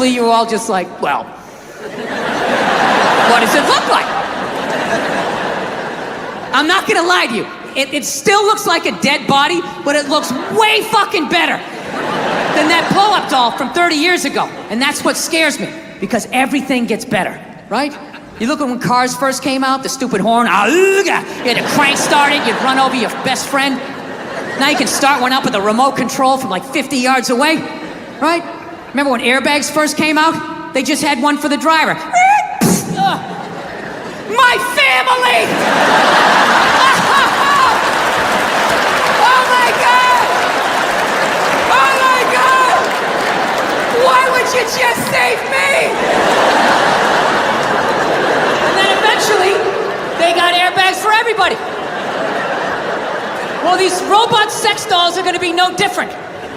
You were all just like, well, what does it look like? I'm not gonna lie to you. It still looks like a dead body, but it looks way fucking better than that blow-up doll from 30 years ago. And that's what scares me, because everything gets better, right? You look at when cars first came out, the stupid horn, you had to crank start it, you'd run over your best friend. Now you can start one up with a remote control from like 50 yards away, right? Remember when airbags first came out? They just had one for the driver. My family! Oh my God! Oh my God! Why would you just save me? And then eventually, they got airbags for everybody. Well, these robot sex dolls are gonna be no different.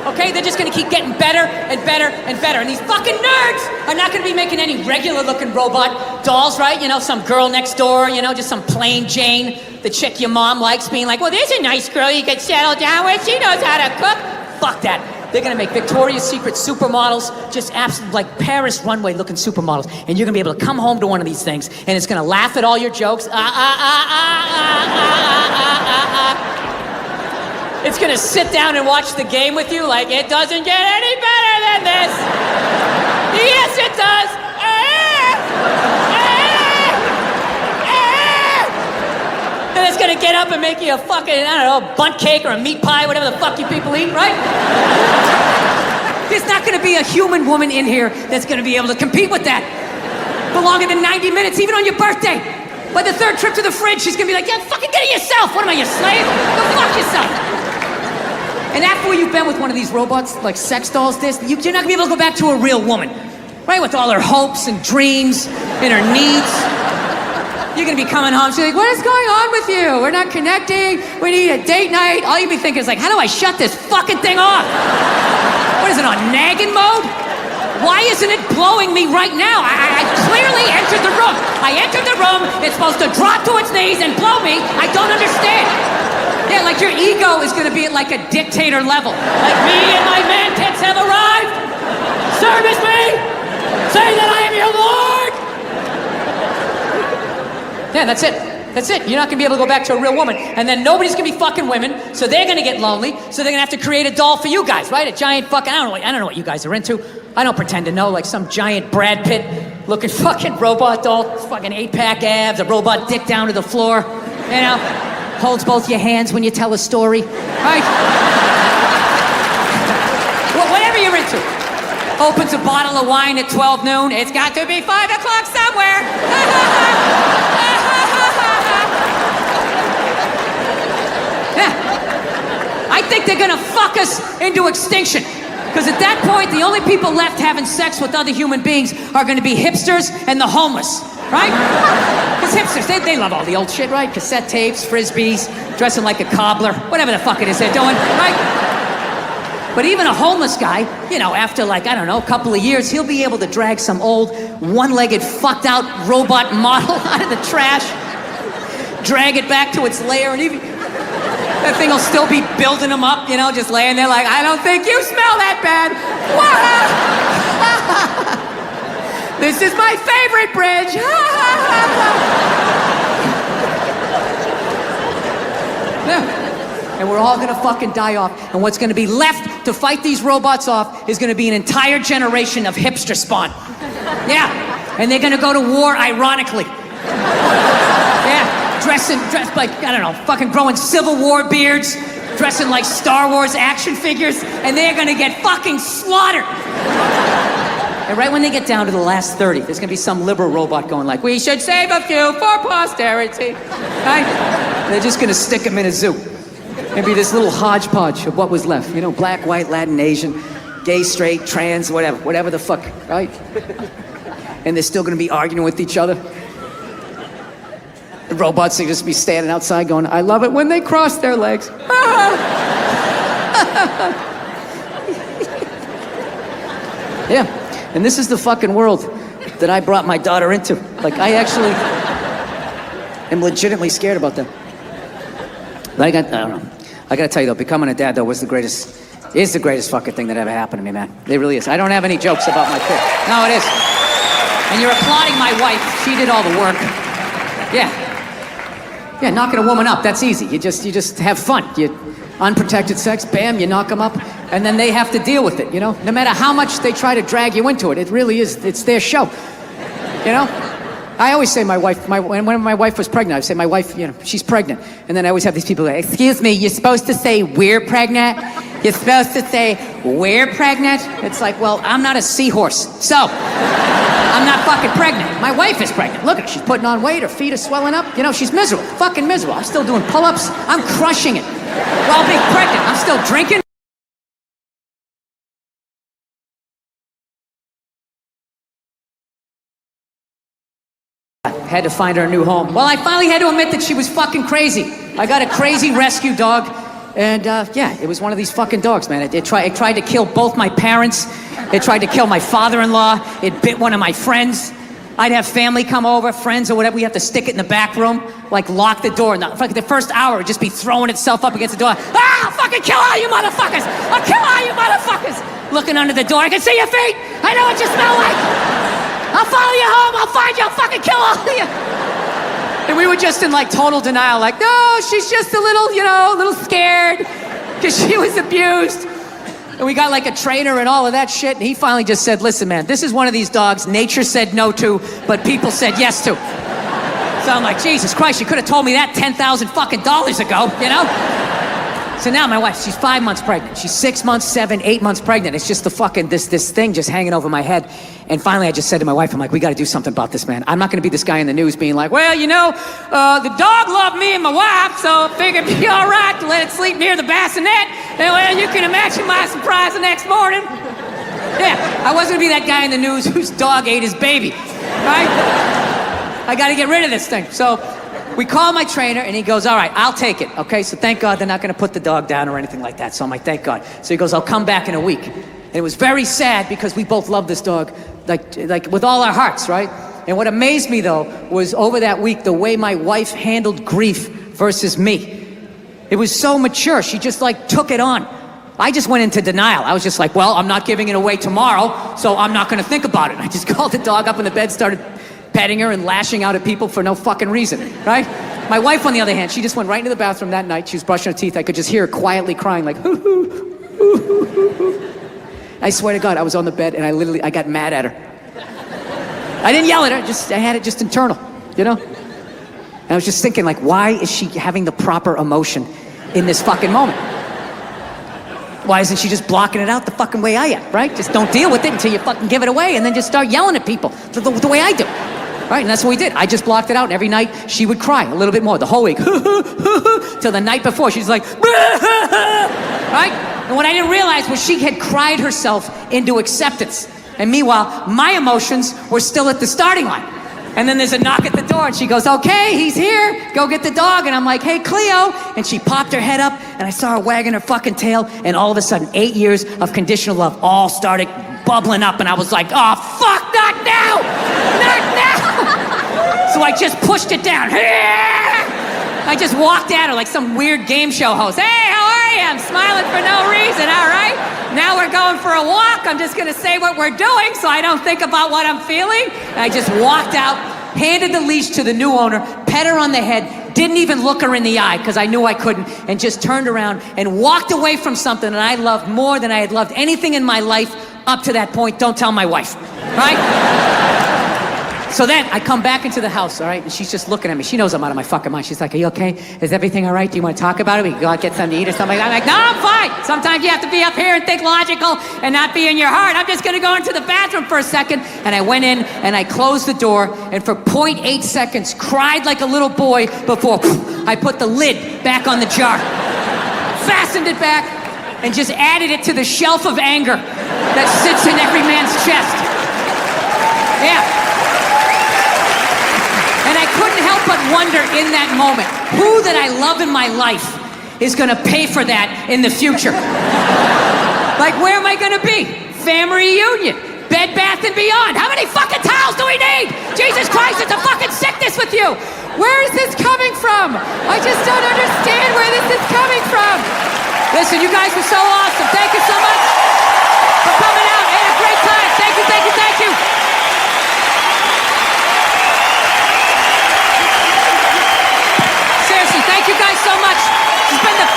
Okay, they're just gonna keep getting better and better and better. And these fucking nerds are not gonna be making any regular looking robot dolls, right? You know, some girl next door, you know, just some plain Jane, the chick your mom likes, being like, well, there's a nice girl you can settle down with, she knows how to cook. Fuck that. They're gonna make Victoria's Secret supermodels, just absolute, like Paris runway looking supermodels. And you're gonna be able to come home to one of these things, and it's gonna laugh at all your jokes. It's gonna sit down and watch the game with you like it doesn't get any better than this. Yes, it does. And it's gonna get up and make you a fucking, I don't know, bunt cake or a meat pie, whatever the fuck you people eat, right? There's not gonna be a human woman in here that's gonna be able to compete with that. Belonging to 90 minutes, even on your birthday. By the third trip to the fridge, she's gonna be like, yeah, fucking get it yourself. What am I, your slave? Go fuck yourself. And after you've been with one of these robots, like sex dolls, you're not gonna be able to go back to a real woman, right? With all her hopes and dreams and her needs. You're gonna be coming home, she's like, what is going on with you? We're not connecting, we need a date night. All you'll be thinking is like, how do I shut this fucking thing off? What is it, on nagging mode? Why isn't it blowing me right now? I clearly entered the room. I entered the room, it's supposed to drop to its knees and blow me. I don't understand. Yeah, like your ego is gonna be at like a dictator level. Like, me and my man tits have arrived. Service me. Say that I am your lord. Yeah, that's it. That's it. You're not gonna be able to go back to a real woman. And then nobody's gonna be fucking women, so they're gonna get lonely, so they're gonna have to create a doll for you guys, right? A giant fucking, I don't know what you guys are into. I don't pretend to know, like some giant Brad Pitt looking fucking robot doll, fucking 8-pack abs, a robot dick down to the floor, you know? Holds both your hands when you tell a story, right? Whatever you're into. Opens a bottle of wine at 12 noon. It's got to be 5 o'clock somewhere. Yeah. I think they're gonna fuck us into extinction. Because at that point, the only people left having sex with other human beings are gonna be hipsters and the homeless, right? Because hipsters, they love all the old shit, right? Cassette tapes, frisbees, dressing like a cobbler, whatever the fuck it is they're doing, right? But even a homeless guy, you know, after like, I don't know, a couple of years, he'll be able to drag some old, one-legged, fucked-out robot model out of the trash, drag it back to its lair, and even that thing will still be building him up, you know, just laying there like, I don't think you smell that bad. This is my favorite bridge. Yeah. And we're all gonna fucking die off. And what's gonna be left to fight these robots off is gonna be an entire generation of hipster spawn. Yeah. And they're gonna go to war ironically. Yeah. Dressed like, I don't know, fucking growing Civil War beards, dressing like Star Wars action figures, and they're gonna get fucking slaughtered. And right when they get down to the last 30, there's gonna be some liberal robot going like, we should save a few for posterity, right? And they're just gonna stick them in a zoo. Maybe this little hodgepodge of what was left, you know, black, white, Latin, Asian, gay, straight, trans, whatever the fuck, right? And they're still gonna be arguing with each other. The robots will just be standing outside going, I love it when they cross their legs. Yeah, and this is the fucking world that I brought my daughter into. Like, I actually am legitimately scared about that. But I don't know. I gotta tell you though, becoming a dad though was the greatest It's the greatest fucking thing that ever happened to me, man. It really is. I don't have any jokes about my kid. No, it is. And you're applauding my wife. She did all the work. Yeah. Yeah, knocking a woman up, that's easy. You just have fun. You unprotected sex, bam, you knock them up, and then they have to deal with it, you know? No matter how much they try to drag you into it, it really is, it's their show. You know? I always say my wife, when my wife was pregnant, I would say my wife, you know, she's pregnant. And then I always have these people like, excuse me, you're supposed to say we're pregnant? You're supposed to say we're pregnant? It's like, well, I'm not a seahorse, so I'm not fucking pregnant. My wife is pregnant. Look at her, she's putting on weight, her feet are swelling up. You know, she's miserable, fucking miserable. I'm still doing pull-ups, I'm crushing it. While being pregnant, I'm still drinking. Had to find her a new home. Well, I finally had to admit that she was fucking crazy. I got a crazy rescue dog, and yeah, it was one of these fucking dogs, man. It tried to kill both my parents. It tried to kill my father-in-law. It bit one of my friends. I'd have family come over, friends or whatever. We have to stick it in the back room, like lock the door. And the first hour, it'd just be throwing itself up against the door. Ah, I'll fucking kill all you motherfuckers! I'll kill all you motherfuckers! Looking under the door, I can see your feet! I know what you smell like! I'll follow you home, I'll find you, I'll fucking kill all of you! And we were just in like total denial, like, no, she's just a little, you know, a little scared, because she was abused. And we got like a trainer and all of that shit, and he finally just said, listen, man, this is one of these dogs nature said no to, but people said yes to. So I'm like, Jesus Christ, you could have told me that $10,000 fucking dollars ago, you know? So now my wife, she's 5 months pregnant. She's 6 months, 7, 8 months pregnant. It's just the fucking, this thing just hanging over my head. And finally I just said to my wife, I'm like, we gotta do something about this, man. I'm not gonna be this guy in the news being like, well, you know, the dog loved me and my wife, so I figured it'd be all right to let it sleep near the bassinet. And well, you can imagine my surprise the next morning. Yeah, I wasn't gonna be that guy in the news whose dog ate his baby, right? I gotta get rid of this thing. So we call my trainer, and he goes, all right, I'll take it, okay? So thank God they're not gonna put the dog down or anything like that. So I'm like, thank God. So he goes, I'll come back in a week. And it was very sad because we both love this dog, like with all our hearts, right? And what amazed me, though, was over that week, the way my wife handled grief versus me. It was so mature. She just, like, took it on. I just went into denial. I was just like, well, I'm not giving it away tomorrow, so I'm not gonna think about it. And I just called the dog up in the bed, started petting her and lashing out at people for no fucking reason, right? My wife, on the other hand, she just went right into the bathroom that night. She was brushing her teeth. I could just hear her quietly crying, like, hoo, hoo, hoo, hoo, hoo. I swear to God, I was on the bed and I got mad at her. I didn't yell at her, I had it just internal, you know? And I was just thinking, like, why is she having the proper emotion in this fucking moment? Why isn't she just blocking it out the fucking way I am, right? Just don't deal with it until you fucking give it away and then just start yelling at people the way I do. Right, and that's what we did. I just blocked it out, and every night she would cry a little bit more, the whole week. Till the night before, she's like, right? And what I didn't realize was she had cried herself into acceptance. And meanwhile, my emotions were still at the starting line. And then there's a knock at the door, and she goes, okay, he's here, go get the dog. And I'm like, hey, Cleo. And she popped her head up, and I saw her wagging her fucking tail, and all of a sudden, 8 years of conditional love all started bubbling up, and I was like, oh, fuck, not now! Not now! So I just pushed it down. I just walked at her like some weird game show host. Hey, how are you? I'm smiling for no reason, all right? Now we're going for a walk. I'm just gonna say what we're doing so I don't think about what I'm feeling. And I just walked out, handed the leash to the new owner, pet her on the head, didn't even look her in the eye because I knew I couldn't, and just turned around and walked away from something that I loved more than I had loved anything in my life up to that point. Don't tell my wife, right? So then I come back into the house, all right, and she's just looking at me. She knows I'm out of my fucking mind. She's like, are you okay? Is everything all right? Do you want to talk about it? We can go out, get something to eat or something like that. I'm like, no, I'm fine. Sometimes you have to be up here and think logical and not be in your heart. I'm just going to go into the bathroom for a second. And I went in and I closed the door and for 0.8 seconds cried like a little boy before I put the lid back on the jar, fastened it back, and just added it to the shelf of anger that sits in every man's chest. Yeah. And I couldn't help but wonder in that moment, who that I love in my life is gonna pay for that in the future? Like, where am I gonna be? Family reunion, Bed Bath & Beyond. How many fucking towels do we need? Jesus Christ, it's a fucking sickness with you. Where is this coming from? I just don't understand where this is coming from. Listen, you guys were so awesome. Thank you so much for coming out. Had a great time. Thank you, thank you, thank you. Seriously, thank you guys so much. It's been the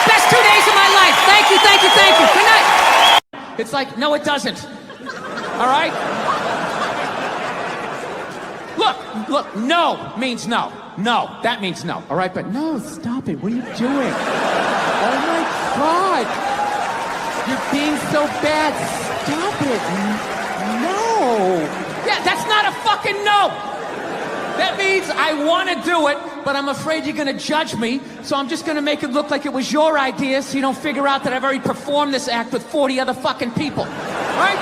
best 2 days of my life. Thank you, thank you, thank you. Good night. It's like, no, it doesn't. All right? Look, no means no. No, that means no. All right, but no, stop it. What are you doing? Oh my God. You're being so bad. Stop it. No. Yeah, that's not a fucking no. That means I want to do it, but I'm afraid you're going to judge me, so I'm just going to make it look like it was your idea so you don't figure out that I've already performed this act with 40 other fucking people. Right?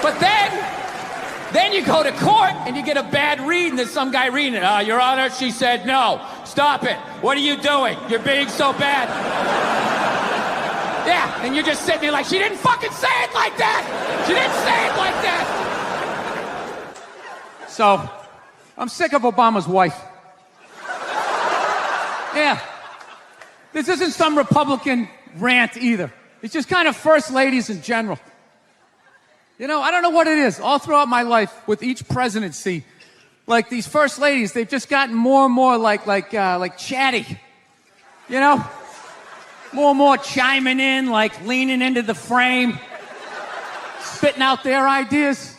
But then you go to court and you get a bad read and there's some guy reading it. Your Honor, she said no. Stop it. What are you doing? You're being so bad. Yeah, and you're just sitting there like, she didn't fucking say it like that. She didn't say it like that. So, I'm sick of Obama's wife. Yeah. This isn't some Republican rant either. It's just kind of first ladies in general. You know, I don't know what it is. All throughout my life, with each presidency, like these first ladies, they've just gotten more and more like chatty. You know? More and more chiming in, like leaning into the frame, spitting out their ideas.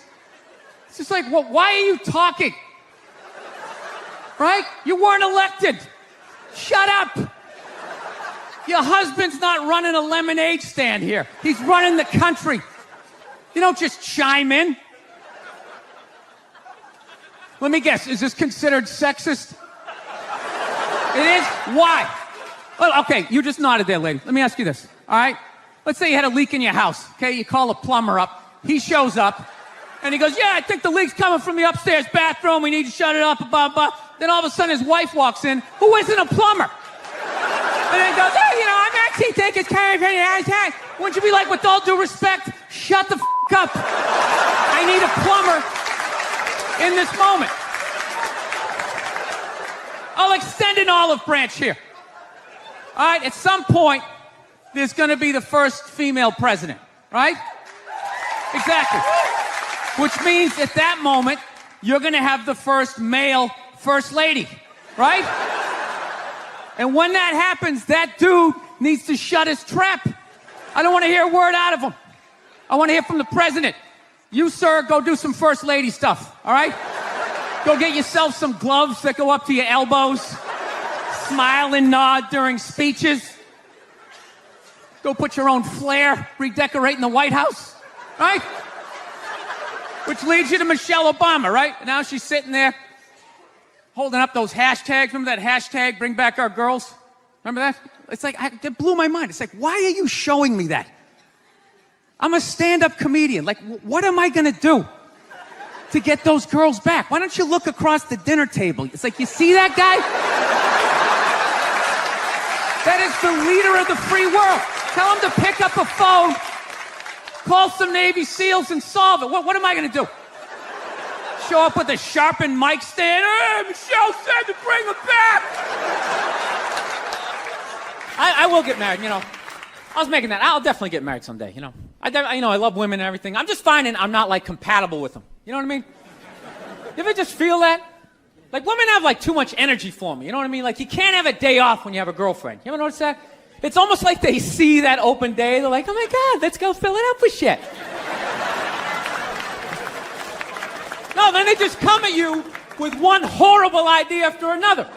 It's just like, well, why are you talking? Right? You weren't elected. Shut up. Your husband's not running a lemonade stand here. He's running the country. You don't just chime in. Let me guess, is this considered sexist? It is? Why? Well, okay, you just nodded there, lady. Let me ask you this, all right? Let's say you had a leak in your house, okay? You call a plumber up. He shows up, and he goes, yeah, I think the leak's coming from the upstairs bathroom. We need to shut it up, blah, blah. Then all of a sudden his wife walks in, who isn't a plumber. And then he goes, hey, you know, I'm actually thinking it's kind of... Wouldn't you be like, with all due respect, shut the up. I need a plumber in this moment. I'll extend an olive branch here. All right, at some point, there's going to be the first female president, right? Exactly. Which means at that moment, you're going to have the first male first lady, right? And when that happens, that dude needs to shut his trap. I don't want to hear a word out of him. I want to hear from the president. You, sir, go do some first lady stuff, all right? Go get yourself some gloves that go up to your elbows. Smile and nod during speeches. Go put your own flair redecorating the White House, right? Which leads you to Michelle Obama, right? Now she's sitting there holding up those hashtags. Remember that hashtag, bring back our girls? Remember that? It's like, that blew my mind. It's like, why are you showing me that? I'm a stand-up comedian. Like, what am I going to do to get those girls back? Why don't you look across the dinner table? It's like, you see that guy? That is the leader of the free world. Tell him to pick up a phone, call some Navy SEALs and solve it. What am I going to do? Show up with a sharpened mic stand? Hey, Michelle said to bring him back. I will get married, you know. I was making that. I'll definitely get married someday, you know. I love women and everything. I'm just finding I'm not, like, compatible with them. You know what I mean? You ever just feel that? Like, women have, like, too much energy for me. You know what I mean? Like, you can't have a day off when you have a girlfriend. You ever notice that? It's almost like they see that open day. They're like, oh, my God, let's go fill it up with shit. No, then they just come at you with one horrible idea after another.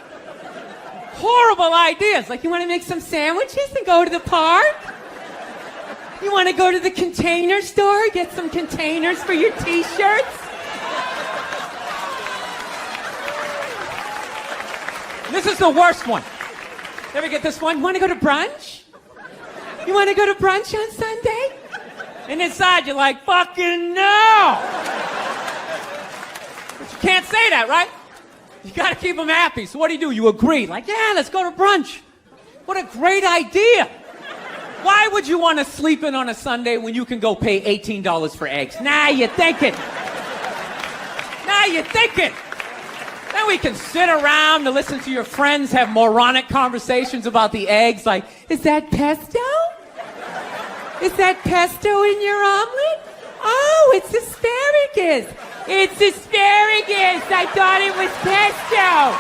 Horrible ideas. Like, you want to make some sandwiches and go to the park? You want to go to the Container Store, get some containers for your T-shirts? This is the worst one. You ever get this one? You want to go to brunch? You want to go to brunch on Sunday? And inside you're like, fucking no! But you can't say that, right? You got to keep them happy. So what do? You agree. Like, yeah, let's go to brunch. What a great idea. Why would you want to sleep in on a Sunday when you can go pay $18 for eggs? Now you're thinking. Now you're thinking. Then we can sit around and listen to your friends have moronic conversations about the eggs, like, is that pesto? Is that pesto in your omelet? Oh, it's asparagus. It's asparagus. I thought it was pesto.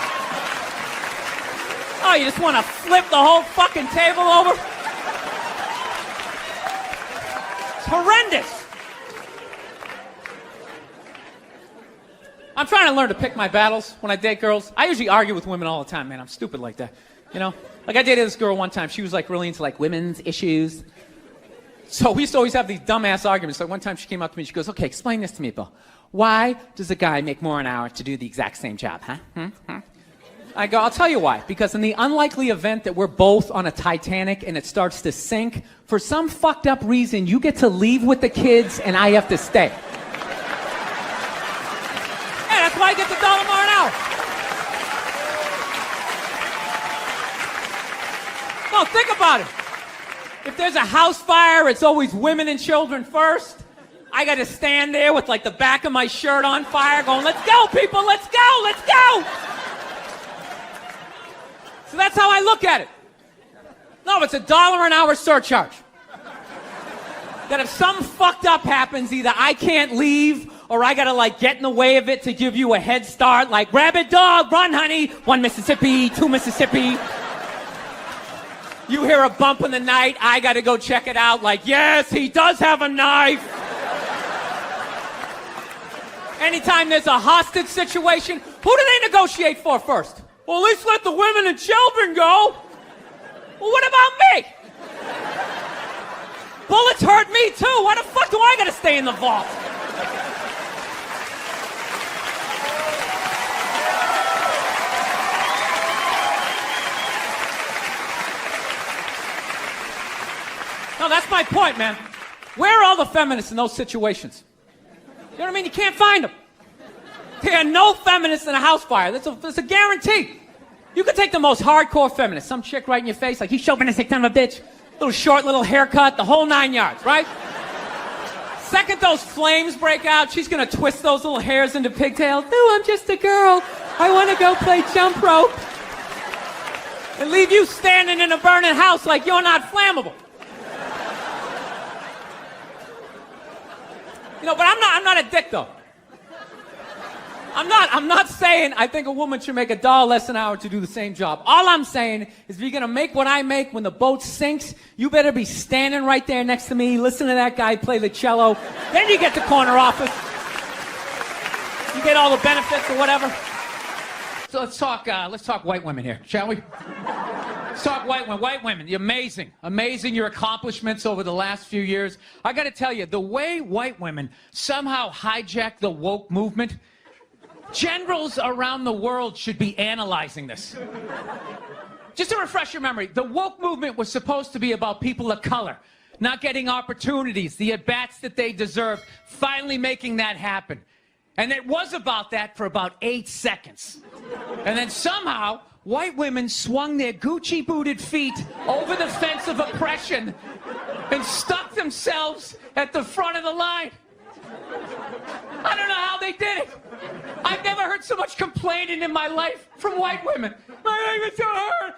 Oh, you just want to flip the whole fucking table over? It's horrendous. I'm trying to learn to pick my battles when I date girls. I usually argue with women all the time, man. I'm stupid like that, you know? Like, I dated this girl one time. She was, like, really into, like, women's issues. So we used to always have these dumbass arguments. Like, one time she came up to me and she goes, okay, explain this to me, Bill. Why does a guy make more an hour to do the exact same job, huh? I go, I'll tell you why. Because in the unlikely event that we're both on a Titanic and it starts to sink, for some fucked up reason, you get to leave with the kids and I have to stay. Yeah, that's why I get the $1 more an hour. No, think about it. If there's a house fire, it's always women and children first. I got to stand there with, like, the back of my shirt on fire going, let's go, people, let's go, let's go. So that's how I look at it. No, it's $1 an hour surcharge. That if something fucked up happens, either I can't leave or I got to, like, get in the way of it to give you a head start, like, rabid dog, run, honey, 1 Mississippi, 2 Mississippi. You hear a bump in the night, I gotta go check it out, like, yes, he does have a knife. Anytime there's a hostage situation, who do they negotiate for first? Well, at least let the women and children go. Well, what about me? Bullets hurt me too. Why the fuck do I gotta stay in the vault? No, that's my point, man. Where are all the feminists in those situations? You know what I mean? You can't find them. There are no feminists in a house fire. That's a guarantee. You could take the most hardcore feminist, some chick right in your face, like, you chauvinistic son of a bitch, little short, little haircut, the whole 9 yards, right? Second those flames break out, she's gonna twist those little hairs into pigtails. No, I'm just a girl. I want to go play jump rope. And leave you standing in a burning house like you're not flammable. You know, but I'm not a dick, though. I'm not saying I think a woman should make $1 less an hour to do the same job. All I'm saying is if you're going to make what I make when the boat sinks, you better be standing right there next to me, listen to that guy play the cello. Then you get the corner office. You get all the benefits or whatever. So let's talk white women here, shall we? Let's talk white women. White women, you're amazing. Amazing, your accomplishments over the last few years. I got to tell you, the way white women somehow hijacked the woke movement, generals around the world should be analyzing this. Just to refresh your memory, the woke movement was supposed to be about people of color not getting opportunities, the at-bats that they deserved, finally making that happen. And it was about that for about 8 seconds. And then somehow, white women swung their Gucci-booted feet over the fence of oppression and stuck themselves at the front of the line. I don't know how they did it. I've never heard so much complaining in my life from white women. My life is so hard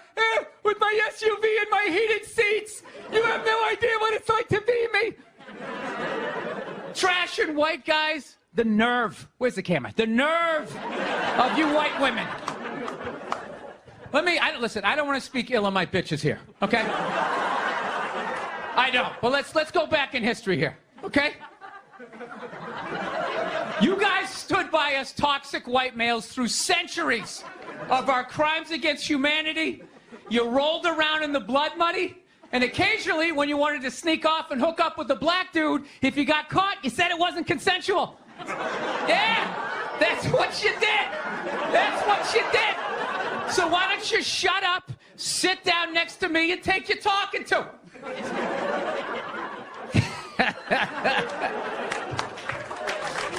with my SUV and my heated seats. You have no idea what it's like to be me. Trash and white guys, the nerve. Where's the camera? The nerve of you white women. Listen, I don't want to speak ill of my bitches here, okay? I don't. But let's go back in history here, okay? You guys stood by us toxic white males through centuries of our crimes against humanity. You rolled around in the blood money, and occasionally, when you wanted to sneak off and hook up with a black dude, if you got caught, you said it wasn't consensual. Yeah, that's what you did. That's what you did. So why don't you shut up, sit down next to me, and take your talking to?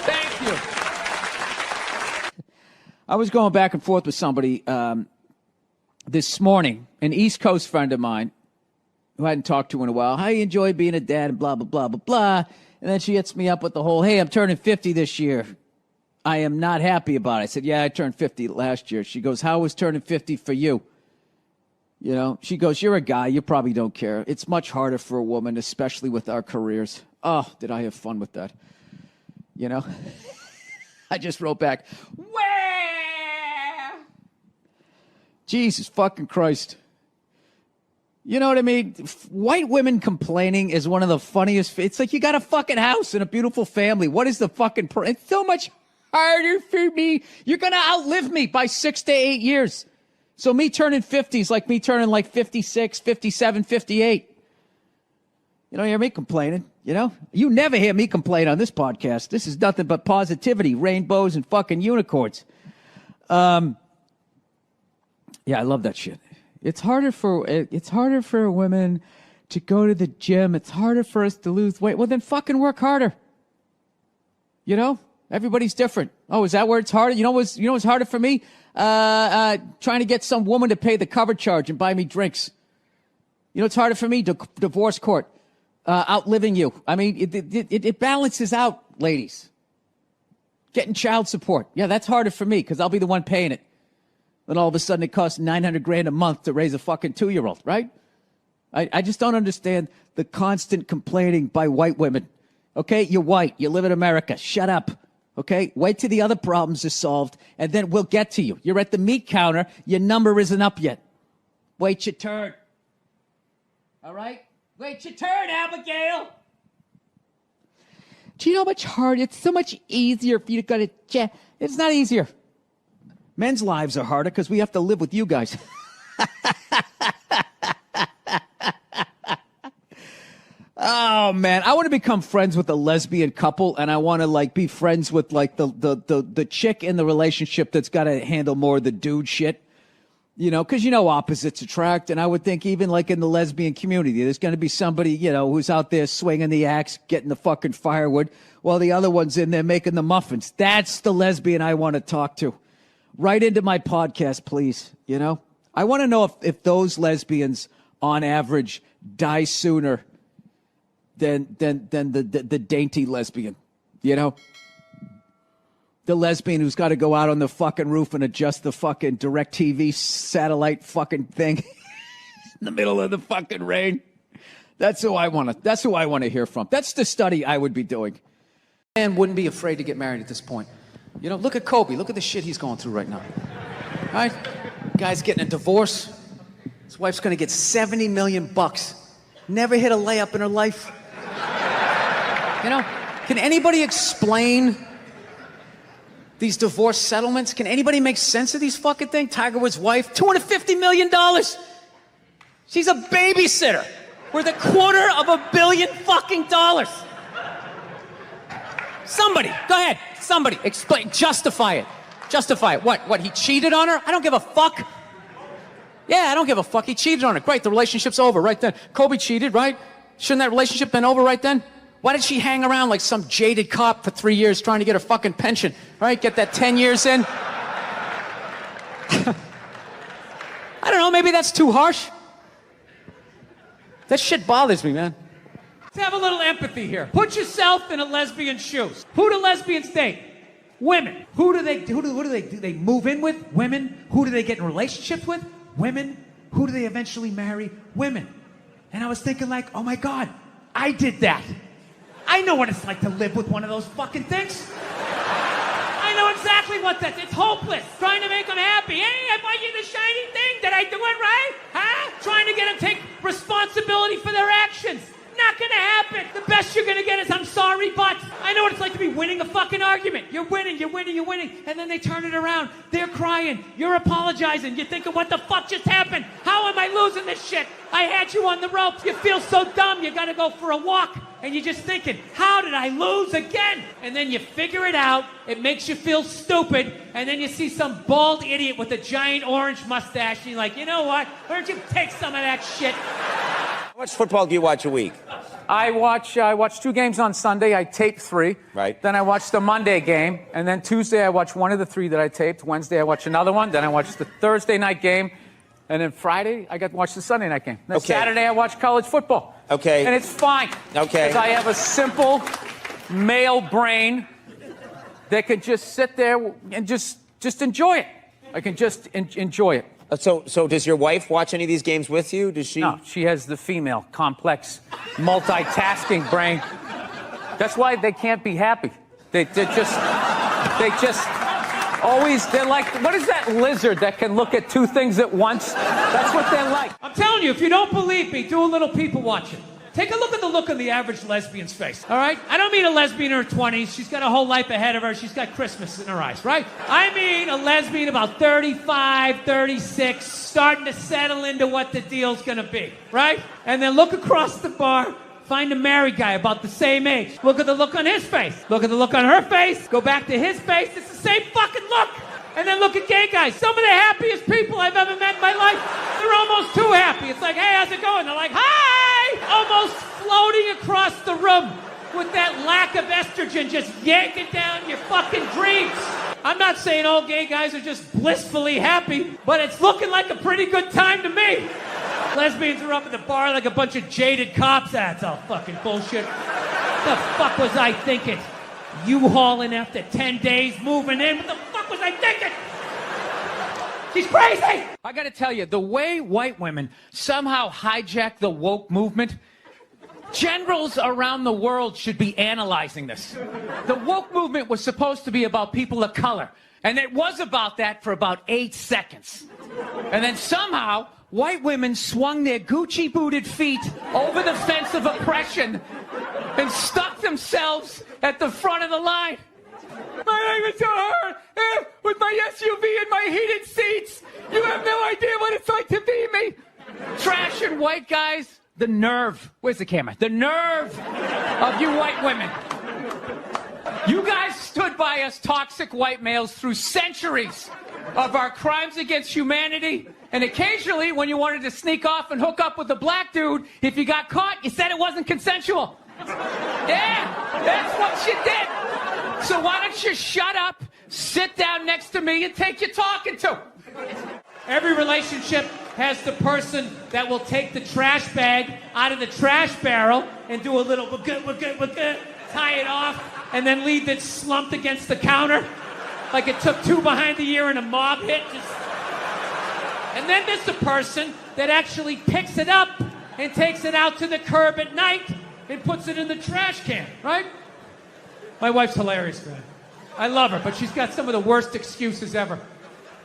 Thank you. I was going back and forth with somebody this morning, an East Coast friend of mine who I hadn't talked to in a while. How you enjoy being a dad and blah, blah, blah, blah, blah. And then she hits me up with the whole, hey, I'm turning 50 this year. I am not happy about it. I said, yeah, I turned 50 last year. She goes, how was turning 50 for you? You know, she goes, you're a guy. You probably don't care. It's much harder for a woman, especially with our careers. Oh, did I have fun with that? You know? I just wrote back, where? Jesus fucking Christ. You know what I mean? White women complaining is one of the funniest. It's like you got a fucking house and a beautiful family. What is the fucking... It's so much harder for me. You're going to outlive me by 6 to 8 years. So me turning 50 is like me turning like 56, 57, 58. You don't hear me complaining, you know? You never hear me complain on this podcast. This is nothing but positivity, rainbows, and fucking unicorns. Yeah, I love that shit. It's harder for women to go to the gym. It's harder for us to lose weight. Well, then fucking work harder. You know? Everybody's different. Oh, is that where it's harder? You know what's harder for me? Trying to get some woman to pay the cover charge and buy me drinks. You know it's harder for me? Divorce court. Outliving you. I mean, it balances out, ladies. Getting child support. Yeah, that's harder for me because I'll be the one paying it. Then all of a sudden it costs $900,000 a month to raise a fucking 2-year-old, right? I just don't understand the constant complaining by white women. Okay, you're white. You live in America. Shut up. Okay, wait till the other problems are solved, and then we'll get to you. You're at the meat counter. Your number isn't up yet. Wait your turn. All right? Wait your turn, Abigail. Do you know how much harder? It's so much easier for you to go to jail. It's not easier. Men's lives are harder because we have to live with you guys. Oh man, I want to become friends with a lesbian couple, and I want to like be friends with like the chick in the relationship that's got to handle more of the dude shit. You know, because you know opposites attract, and I would think even like in the lesbian community, there's going to be somebody, you know, who's out there swinging the axe, getting the fucking firewood, while the other one's in there making the muffins. That's the lesbian I want to talk to. Right into my podcast, please. You know, I want to know if those lesbians, on average, die sooner than the dainty lesbian. You know, the lesbian who's got to go out on the fucking roof and adjust the fucking DirecTV satellite fucking thing in the middle of the fucking rain. That's who I want to hear from. That's the study I would be doing. Man wouldn't be afraid to get married at this point. You know, look at Kobe. Look at the shit he's going through right now. All right? Guy's getting a divorce. His wife's going to get $70 million. Never hit a layup in her life. You know, can anybody explain these divorce settlements? Can anybody make sense of these fucking things? Tiger Woods' wife, $250 million. She's a babysitter worth $250 million fucking dollars. Somebody, go ahead. Somebody, explain, justify it. Justify it. What, he cheated on her? I don't give a fuck. Yeah, I don't give a fuck. He cheated on her. Great, the relationship's over right then. Kobe cheated, right? Shouldn't that relationship been over right then? Why did she hang around like some jaded cop for 3 years trying to get her fucking pension? Right? Get that 10 years in? I don't know, maybe that's too harsh. That shit bothers me, man. Let's have a little empathy here. Put yourself in a lesbian's shoes. Who do lesbians date? Women. Who do they move in with? Women. Who do they get in relationships with? Women. Who do they eventually marry? Women. And I was thinking like, oh my God, I did that. I know what it's like to live with one of those fucking things. I know exactly what that is. It's hopeless. Trying to make them happy. Hey, I bought you the shiny thing. Did I do it right? Huh? Trying to get them to take responsibility for their actions. Not gonna happen. The best you're gonna get is I'm sorry, but I know what it's like to be winning a fucking argument. You're winning, and then they turn it around. They're crying. You're apologizing. You're thinking, what the fuck just happened? How am I losing this shit? I had you on the ropes. You feel so dumb. You gotta go for a walk. And you're just thinking, how did I lose again? And then you figure it out. It makes you feel stupid. And then you see some bald idiot with a giant orange mustache. And you're like, you know what? Why don't you take some of that shit? How much football do you watch a week? I watch 2 games on Sunday. I tape 3. Right. Then I watch the Monday game. And then Tuesday I watch one of the 3 that I taped. Wednesday I watch another one. Then I watch the Thursday night game. And then Friday, I got to watch the Sunday night game. Then Saturday, I watch college football. Okay. And it's fine. Okay. Because I have a simple male brain that can just sit there and just enjoy it. I can just enjoy it. So does your wife watch any of these games with you? Does she? No, she has the female, complex, multitasking brain. That's why they can't be happy. They just always, they're like, what is that lizard that can look at two things at once? That's what they're like. I'm telling you, if you don't believe me, do a little people watching. Take a look at the look on the average lesbian's face, all right? I don't mean a lesbian in her 20s. She's got a whole life ahead of her. She's got Christmas in her eyes, right? I mean a lesbian about 35, 36, starting to settle into what the deal's gonna be, right? And then look across the bar, find a married guy about the same age. Look at the look on his face. Look at the look on her face. Go back to his face. It's the same fucking look. And then look at gay guys. Some of the happiest people I've ever met in my life, they're almost too happy. It's like, hey, how's it going? They're like, hi! Almost floating across the room with that lack of estrogen just yanking down your fucking dreams. I'm not saying all gay guys are just blissfully happy, but it's looking like a pretty good time to me. Lesbians are up at the bar like a bunch of jaded cops. That's all fucking bullshit. What the fuck was I thinking? U-hauling after 10 days, moving in. What the fuck was I thinking? She's crazy! I gotta tell you, the way white women somehow hijack the woke movement, generals around the world should be analyzing this. The woke movement was supposed to be about people of color, and it was about that for about 8 seconds. And then somehow, white women swung their Gucci-booted feet over the fence of oppression and stuck themselves at the front of the line. My name is Burr, with my SUV and my heated seats. You have no idea what it's like to be me. Trash and white guys, the nerve. Where's the camera? The nerve of you white women. You guys stood by us toxic white males through centuries of our crimes against humanity. And occasionally, when you wanted to sneak off and hook up with a black dude, if you got caught, you said it wasn't consensual. Yeah, that's what you did. So why don't you shut up, sit down next to me, and take your talking to? Every relationship has the person that will take the trash bag out of the trash barrel and do a little, we're good, tie it off, and then leave it slumped against the counter like it took two behind the ear and a mob hit. And then there's the person that actually picks it up and takes it out to the curb at night and puts it in the trash can, right? My wife's hilarious, man. I love her, but she's got some of the worst excuses ever.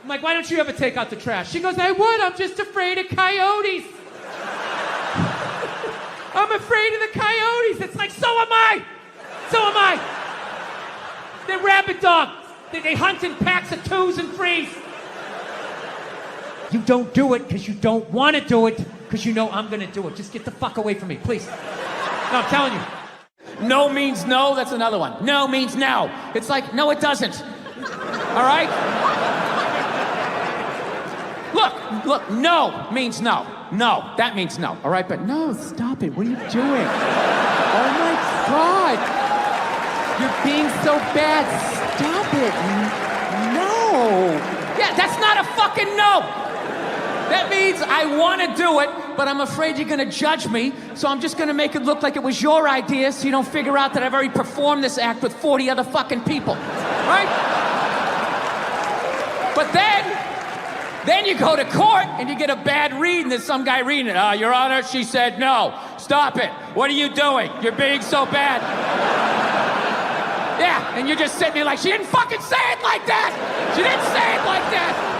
I'm like, why don't you ever take out the trash? She goes, I would, I'm just afraid of coyotes. I'm afraid of the coyotes. It's like, so am I. So am I. They're rabid dogs. They hunt in packs of 2s and 3s. You don't do it because you don't want to do it because you know I'm going to do it. Just get the fuck away from me, please. No, I'm telling you. No means no, that's another one. No means no. It's like, no, it doesn't. All right? Look, no means no. No, that means no, all right? But no, stop it. What are you doing? Oh, my God. You're being so bad. Stop it. No. Yeah, that's not a fucking no. That means I want to do it, but I'm afraid you're going to judge me, so I'm just going to make it look like it was your idea so you don't figure out that I've already performed this act with 40 other fucking people. Right? But then you go to court and you get a bad read and there's some guy reading it. Your Honor, she said no. Stop it. What are you doing? You're being so bad. Yeah, and you're just sitting there like, she didn't fucking say it like that. She didn't say it like that.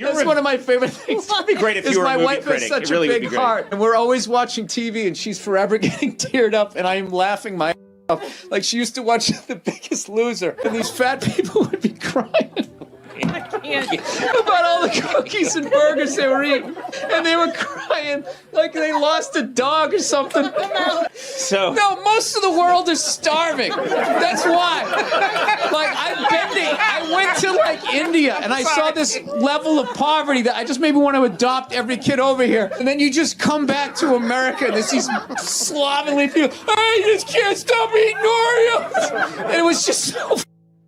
That's one of my favorite things. It'd be great if you were a movie my wife critic. has such It really a would big be great. heart, and we're always watching TV, and she's forever getting teared up, and I am laughing my ass off. Like she used to watch The Biggest Loser, and these fat people would be crying about all the cookies and burgers they were eating, and they were crying like they lost a dog or something. So No, most of the world is starving. That's why. Like, I went to like India and I saw this level of poverty that I just maybe want to adopt every kid over here. And then you just come back to America and there's these slovenly people. I just can't stop eating Oreos. And it was just so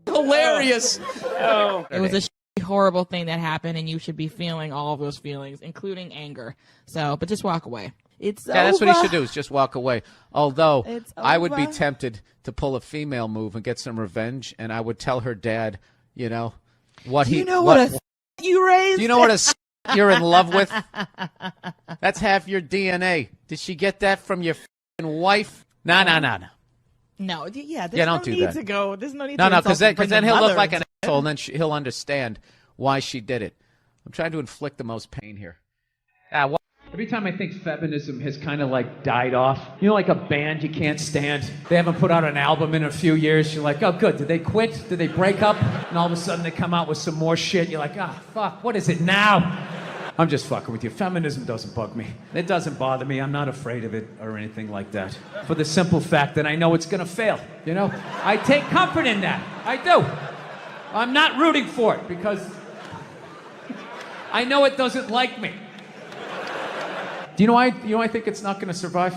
hilarious. It was a horrible thing that happened, and you should be feeling all of those feelings, including anger. So, but just walk away. It's Yeah, that's what he over. should do, is just walk away. Although, It's I would be over. tempted to pull a female move and get some revenge, and I would tell her dad, you know, what Do he... you know what a you raised? Do you know what a you're in love with? That's half your DNA. Did she get that from your wife? No. No, yeah, there's Yeah, no don't do need that. to go. There's no need No, to because insult and then bring he'll the look like an mother asshole, and then he'll understand why she did it. I'm trying to inflict the most pain here. Every time I think feminism has kind of like died off, you know, like a band you can't stand. They haven't put out an album in a few years. You're like, oh, good. Did they quit? Did they break up? And all of a sudden they come out with some more shit. You're like, ah, fuck, what is it now? I'm just fucking with you. Feminism doesn't bug me. It doesn't bother me. I'm not afraid of it or anything like that. For the simple fact that I know it's gonna fail, you know? I take comfort in that. I do. I'm not rooting for it because I know it doesn't like me. Do you know why I think it's not gonna survive?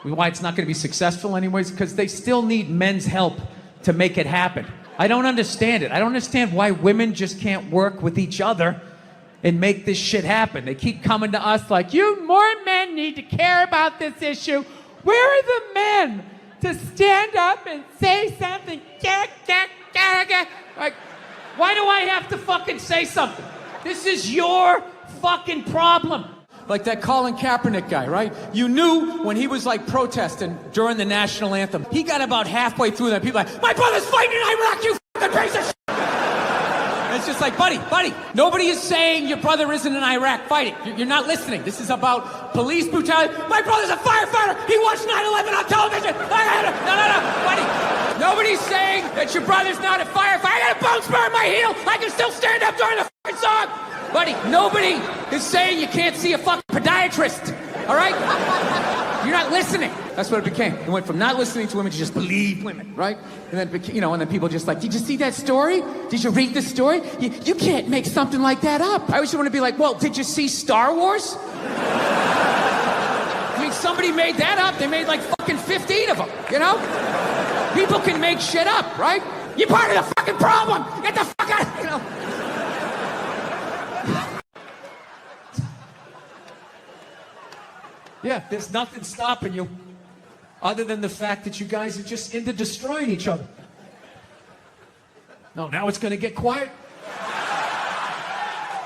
Why it's not gonna be successful anyways? Because they still need men's help to make it happen. I don't understand it. I don't understand why women just can't work with each other and make this shit happen. They keep coming to us like, you more men need to care about this issue. Where are the men to stand up and say something? Like, why do I have to fucking say something? This is your fucking problem. Like that Colin Kaepernick guy, right? You knew when he was like protesting during the national anthem. He got about halfway through that. People like, my brother's fighting in Iraq, you fucking piece of shit. And it's just like, buddy, nobody is saying your brother isn't in Iraq fighting. You're not listening. This is about police brutality. My brother's a firefighter. He watched 9/11 on television. No, buddy. Nobody's saying that your brother's not a firefighter. I got a bone spur in my heel. I can still stand up during the fucking song. Buddy, nobody is saying you can't see a fucking podiatrist. All right? You're not listening. That's what it became. It went from not listening to women to just believe women, right? And then, and then people just like, did you see that story? Did you read this story? You can't make something like that up. I always want to be like, well, did you see Star Wars? I mean, somebody made that up. They made like fucking 15 of them, you know? People can make shit up, right? You're part of the fucking problem. Get the fuck out, you know? Yeah, there's nothing stopping you other than the fact that you guys are just into destroying each other. No, now it's going to get quiet.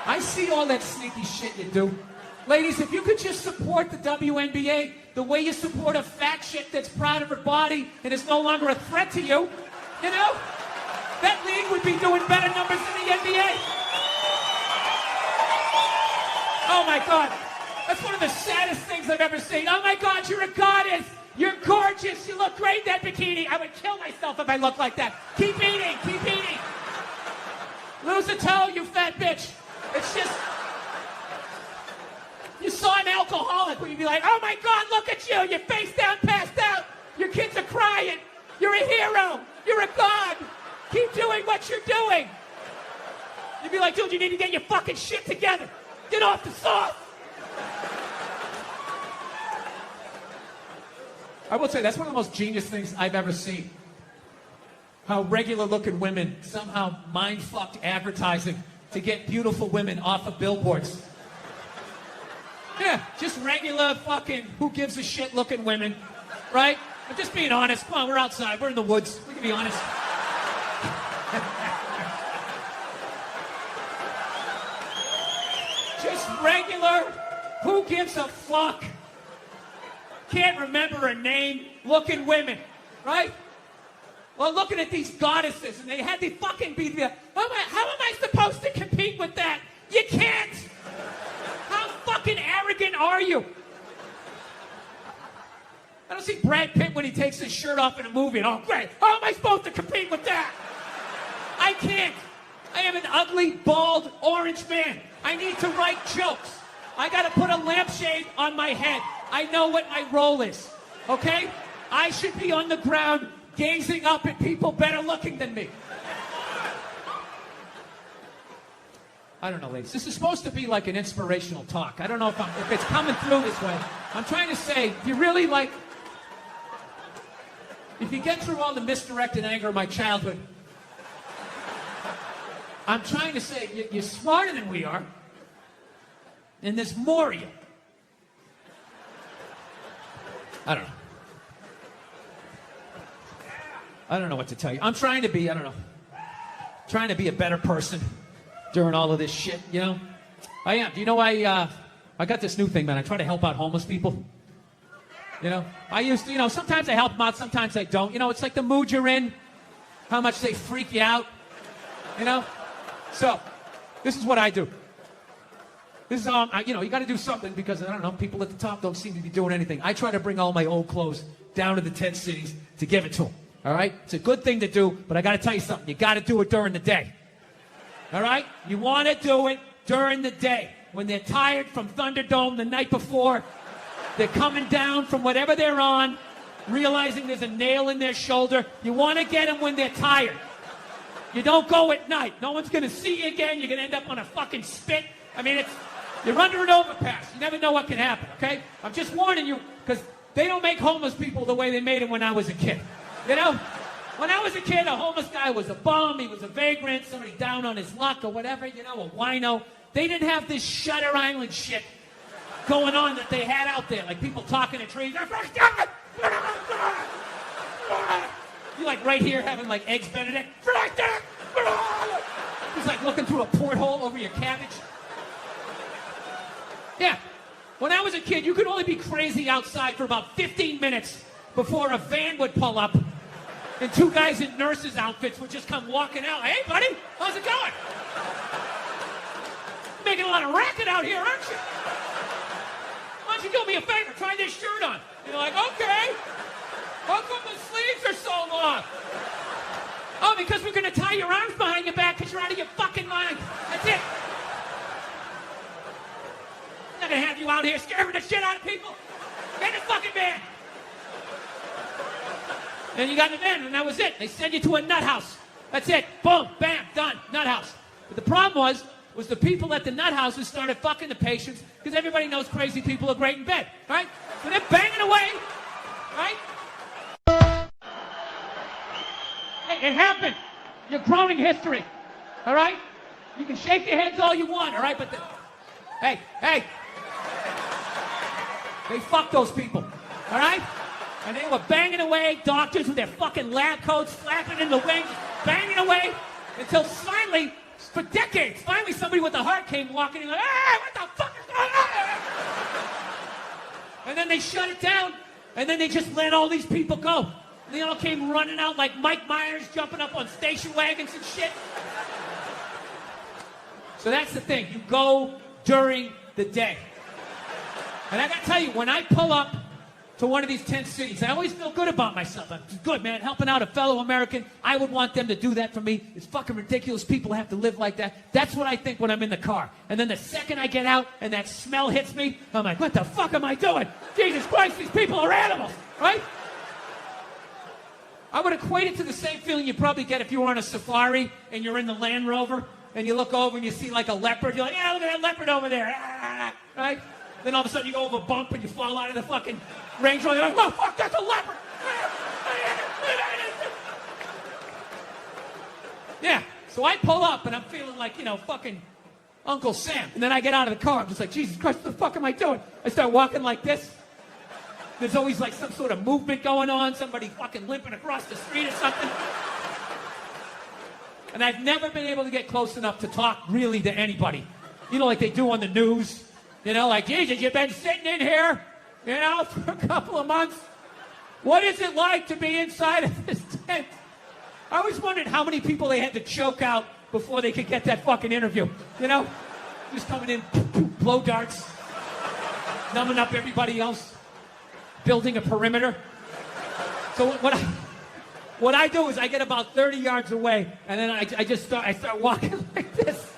I see all that sneaky shit you do. Ladies, if you could just support the WNBA the way you support a fat shit that's proud of her body and is no longer a threat to you, you know, that league would be doing better numbers than the NBA. Oh my God. That's one of the saddest things I've ever seen. Oh my God, you're a goddess. You're gorgeous. You look great in that bikini. I would kill myself if I looked like that. Keep eating. Keep eating. Lose a toe, you fat bitch. It's just... You saw an alcoholic where you'd be like, oh my God, look at you. You're face down, passed out. Your kids are crying. You're a hero. You're a god. Keep doing what you're doing. You'd be like, dude, you need to get your fucking shit together. Get off the sauce. I will say, that's one of the most genius things I've ever seen. How regular-looking women somehow mind-fucked advertising to get beautiful women off of billboards. Yeah, just regular fucking who-gives-a-shit-looking women, right? I'm just being honest. Come on, we're outside. We're in the woods. We can be honest. Just regular, who gives a fuck? Can't remember her name, looking women, right? Well, looking at these goddesses, and they had to fucking be there. How am I supposed to compete with that? You can't! How fucking arrogant are you? I don't see Brad Pitt when he takes his shirt off in a movie and, oh, great, how am I supposed to compete with that? I can't. I am an ugly, bald, orange man. I need to write jokes. I gotta put a lampshade on my head. I know what my role is, okay? I should be on the ground gazing up at people better looking than me. I don't know, ladies. This is supposed to be like an inspirational talk. I don't know if it's coming through this way. I'm trying to say, if you really like, if you get through all the misdirected anger of my childhood, I'm trying to say, you're smarter than we are, and there's more of you. I don't know. I don't know what to tell you. I'm trying to be, I don't know, trying to be a better person during all of this shit, you know? I am. Do you know I got this new thing, man. I try to help out homeless people. You know? I used to, you know, sometimes I help them out, sometimes I don't. You know, it's like the mood you're in, how much they freak you out, you know? So, this is what I do. This is, you know, you got to do something because, I don't know, people at the top don't seem to be doing anything. I try to bring all my old clothes down to the tent cities to give it to them. All right? It's a good thing to do, but I got to tell you something. You got to do it during the day. All right? You want to do it during the day. When they're tired from Thunderdome the night before, they're coming down from whatever they're on, realizing there's a nail in their shoulder. You want to get them when they're tired. You don't go at night. No one's going to see you again. You're going to end up on a fucking spit. I mean, you're under an overpass. You never know what can happen, okay? I'm just warning you, because they don't make homeless people the way they made them when I was a kid. You know? When I was a kid, a homeless guy was a bum, he was a vagrant, somebody down on his luck or whatever, you know, a wino. They didn't have this Shutter Island shit going on that they had out there, like people talking to trees. You like right here having like eggs Benedict. He's like looking through a porthole over your cabbage. Yeah. When I was a kid, you could only be crazy outside for about 15 minutes before a van would pull up and two guys in nurses' outfits would just come walking out. Hey, buddy, how's it going? Making a lot of racket out here, aren't you? Why don't you do me a favor? Try this shirt on. And you're like, okay. How come the sleeves are so long? Oh, because we're going to tie your arms behind your back because you're out of your fucking mind. That's it. I'm not going to have you out here scaring the shit out of people. Get in the fucking van. And you got in the van, and that was it. They send you to a nut house. That's it. Boom, bam, done. Nut house. But the problem was the people at the nut houses started fucking the patients because everybody knows crazy people are great in bed, right? So they're banging away, right? Hey, it happened. You're growing history, all right? You can shake your heads all you want, all right? But hey, they fucked those people, all right? And they were banging away, doctors with their fucking lab coats flapping in the wind, banging away until finally, for decades, finally somebody with a heart came walking in like, hey, what the fuck is going on? And then they shut it down, and then they just let all these people go. And they all came running out like Mike Myers jumping up on station wagons and shit. So that's the thing. You go during the day. And I gotta tell you, when I pull up to one of these tent cities, I always feel good about myself. I'm good, man. Helping out a fellow American. I would want them to do that for me. It's fucking ridiculous. People have to live like that. That's what I think when I'm in the car. And then the second I get out and that smell hits me, I'm like, what the fuck am I doing? Jesus Christ, these people are animals, right? I would equate it to the same feeling you probably get if you were on a safari and you're in the Land Rover and you look over and you see like a leopard. You're like, yeah, look at that leopard over there, right? Then all of a sudden you go over a bump and you fall out of the fucking Range Rover. You're like, oh, fuck, that's a leopard. Yeah, so I pull up and I'm feeling like, you know, fucking Uncle Sam. And then I get out of the car. I'm just like, Jesus Christ, what the fuck am I doing? I start walking like this. There's always like some sort of movement going on. Somebody fucking limping across the street or something. And I've never been able to get close enough to talk really to anybody. You know, like they do on the news. You know, like, Jesus, you've been sitting in here, you know, for a couple of months. What is it like to be inside of this tent? I always wondered how many people they had to choke out before they could get that fucking interview. You know? Just coming in, blow darts, numbing up everybody else, building a perimeter. So what I do is I get about 30 yards away, and then I start walking like this.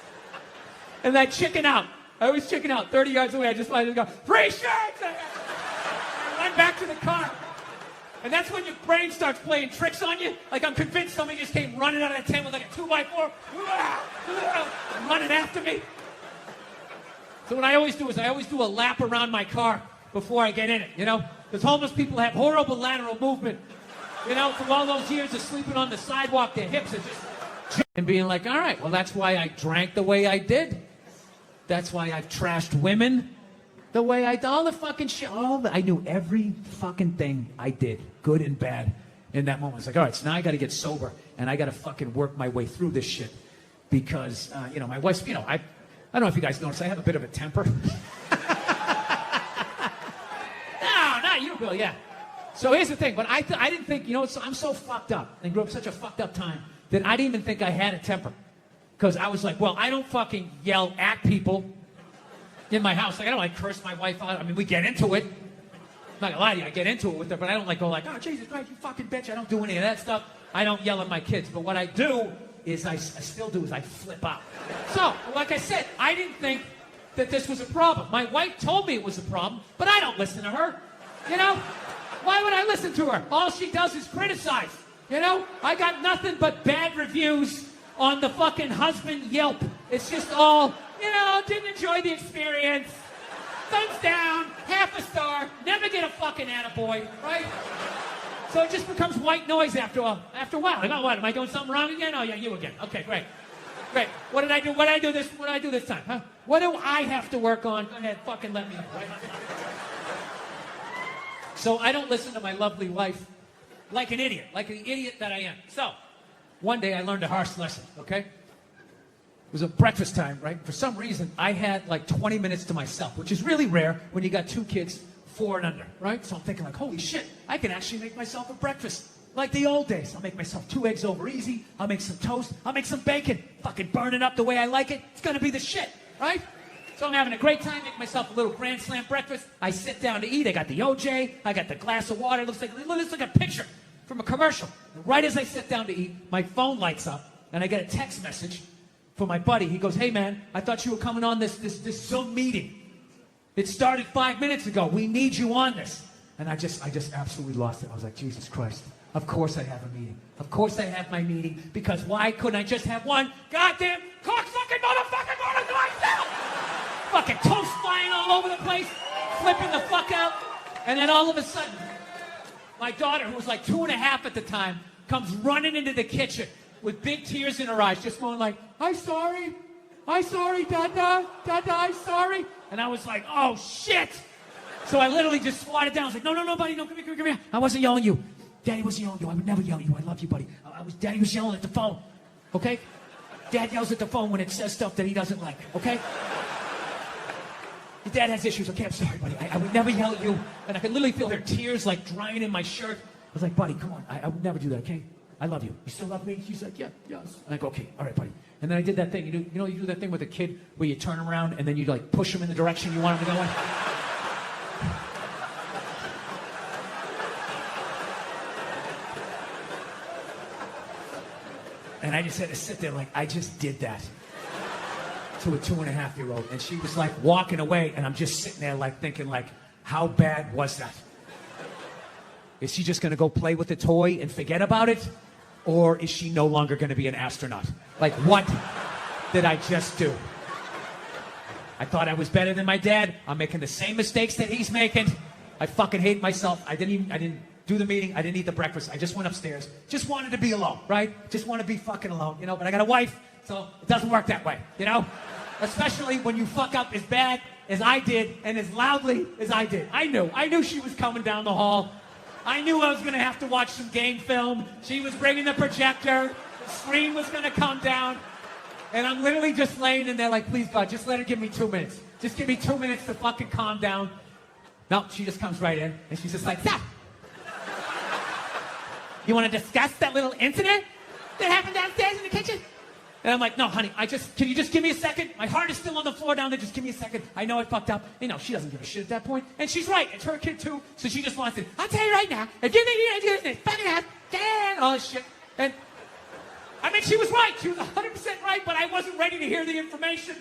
And I chicken out. I always chicken out 30 yards away. I just like to go, free shirts! I run back to the car. And that's when your brain starts playing tricks on you. Like I'm convinced somebody just came running out of the tent with like a 2x4, running after me. So what I always do is I always do a lap around my car before I get in it, you know? Because homeless people have horrible lateral movement. You know, from all those years of sleeping on the sidewalk, their hips are just... And being like, all right, well, that's why I drank the way I did. That's why I've trashed women. The way all the fucking shit, I knew every fucking thing I did, good and bad, in that moment. It's like, all right, so now I got to get sober, and I got to fucking work my way through this shit, because, my wife's, I don't know if you guys notice, I have a bit of a temper. No, not you, Bill, yeah. So here's the thing, but I didn't think, I'm so fucked up, and grew up such a fucked up time, that I didn't even think I had a temper. Because I was like, well, I don't fucking yell at people in my house. Like, I don't like curse my wife out. I mean, we get into it. I'm not gonna lie to you, I get into it with her, but I don't like go like, oh, Jesus Christ, you fucking bitch. I don't do any of that stuff. I don't yell at my kids. But what I do is, I still do, is I flip out. So, like I said, I didn't think that this was a problem. My wife told me it was a problem, but I don't listen to her. Why would I listen to her? All she does is criticize. I got nothing but bad reviews on the fucking husband Yelp. It's just all, didn't enjoy the experience. Thumbs down, half a star, never get a fucking attaboy, right? So it just becomes white noise after a while. Like, oh, what, am I doing something wrong again? Oh, yeah, you again. Okay, great. Great. What did I do? What did I do this time, huh? What do I have to work on? Go ahead, fucking let me know, right? So I don't listen to my lovely wife like an idiot that I am. So, one day I learned a harsh lesson, okay? It was a breakfast time, right? For some reason, I had like 20 minutes to myself, which is really rare when you got 2 kids, 4 and under, right? So I'm thinking like, holy shit, I can actually make myself a breakfast like the old days. I'll make myself 2 eggs over easy. I'll make some toast. I'll make some bacon. Fucking burn it up the way I like it. It's gonna be the shit, right? So I'm having a great time, make myself a little Grand Slam breakfast. I sit down to eat. I got the OJ. I got the glass of water. It looks like a picture from a commercial. And right as I sit down to eat, my phone lights up, and I get a text message from my buddy. He goes, hey man, I thought you were coming on this Zoom meeting. It started 5 minutes ago. We need you on this. And I just absolutely lost it. I was like, Jesus Christ. Of course I have a meeting. Of course I have my meeting, because why couldn't I just have one goddamn cocksucking motherfucking morning to myself? Fucking toast flying all over the place, flipping the fuck out. And then all of a sudden, my daughter, who was like 2.5 at the time, comes running into the kitchen with big tears in her eyes, just going like, I'm sorry, Dada, I'm sorry. And I was like, oh shit. So I literally just swatted down. I was like, no, buddy, no, come here. I wasn't yelling at you. Daddy wasn't yelling at you. I would never yell at you. I love you, buddy. Daddy was yelling at the phone, okay? Dad yells at the phone when it says stuff that he doesn't like, okay? Your dad has issues. Okay, I'm sorry, buddy. I would never yell at you. And I could literally feel her tears like drying in my shirt. I was like, buddy, come on. I would never do that, okay? I love you. You still love me? She's like, yeah, yes. And I go, okay, all right, buddy. And then I did that thing. You do that thing with a kid where you turn around and then you like push him in the direction you want him to go in? And I just had to sit there like, I just did that to a 2.5-year-old. And she was like walking away, and I'm just sitting there like thinking like, how bad was that? Is she just gonna go play with the toy and forget about it? Or is she no longer gonna be an astronaut? Like, what did I just do? I thought I was better than my dad. I'm making the same mistakes that he's making. I fucking hate myself. I didn't do the meeting. I didn't eat the breakfast. I just went upstairs. Just wanted to be alone, right? Just want to be fucking alone, but I got a wife, so it doesn't work that way, Especially when you fuck up as bad as I did and as loudly as I did. I knew she was coming down the hall. I knew I was going to have to watch some game film. She was bringing the projector. The screen was going to come down. And I'm literally just laying in there like, please, God, just let her give me 2 minutes. Just give me 2 minutes to fucking calm down. No, she just comes right in, and she's just like, stop. You want to discuss that little incident that happened downstairs in the kitchen? And I'm like, no, honey, can you just give me a second? My heart is still on the floor down there. Just give me a second. I know I fucked up. She doesn't give a shit at that point. And she's right. It's her kid, too. So she just wants it. I'll tell you right now, if you think you're going to do this, fucking ass, damn, all this shit. And, she was right. She was 100% right, but I wasn't ready to hear the information.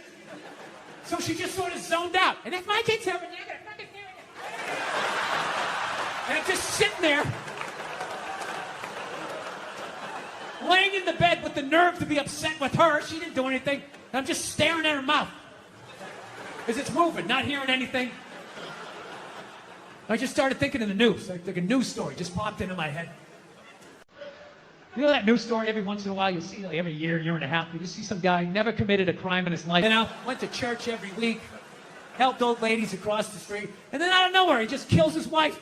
So she just sort of zoned out. And if my kid's here, you're going to fucking hear it. And I'm just sitting there, laying in the bed with the nerve to be upset with her. She didn't do anything. And I'm just staring at her mouth as it's moving, not hearing anything. I just started thinking of the news. Like a news story just popped into my head. You know that news story every once in a while you see, like every year and a half, you just see some guy never committed a crime in his life. Went to church every week, helped old ladies across the street. And then out of nowhere, he just kills his wife.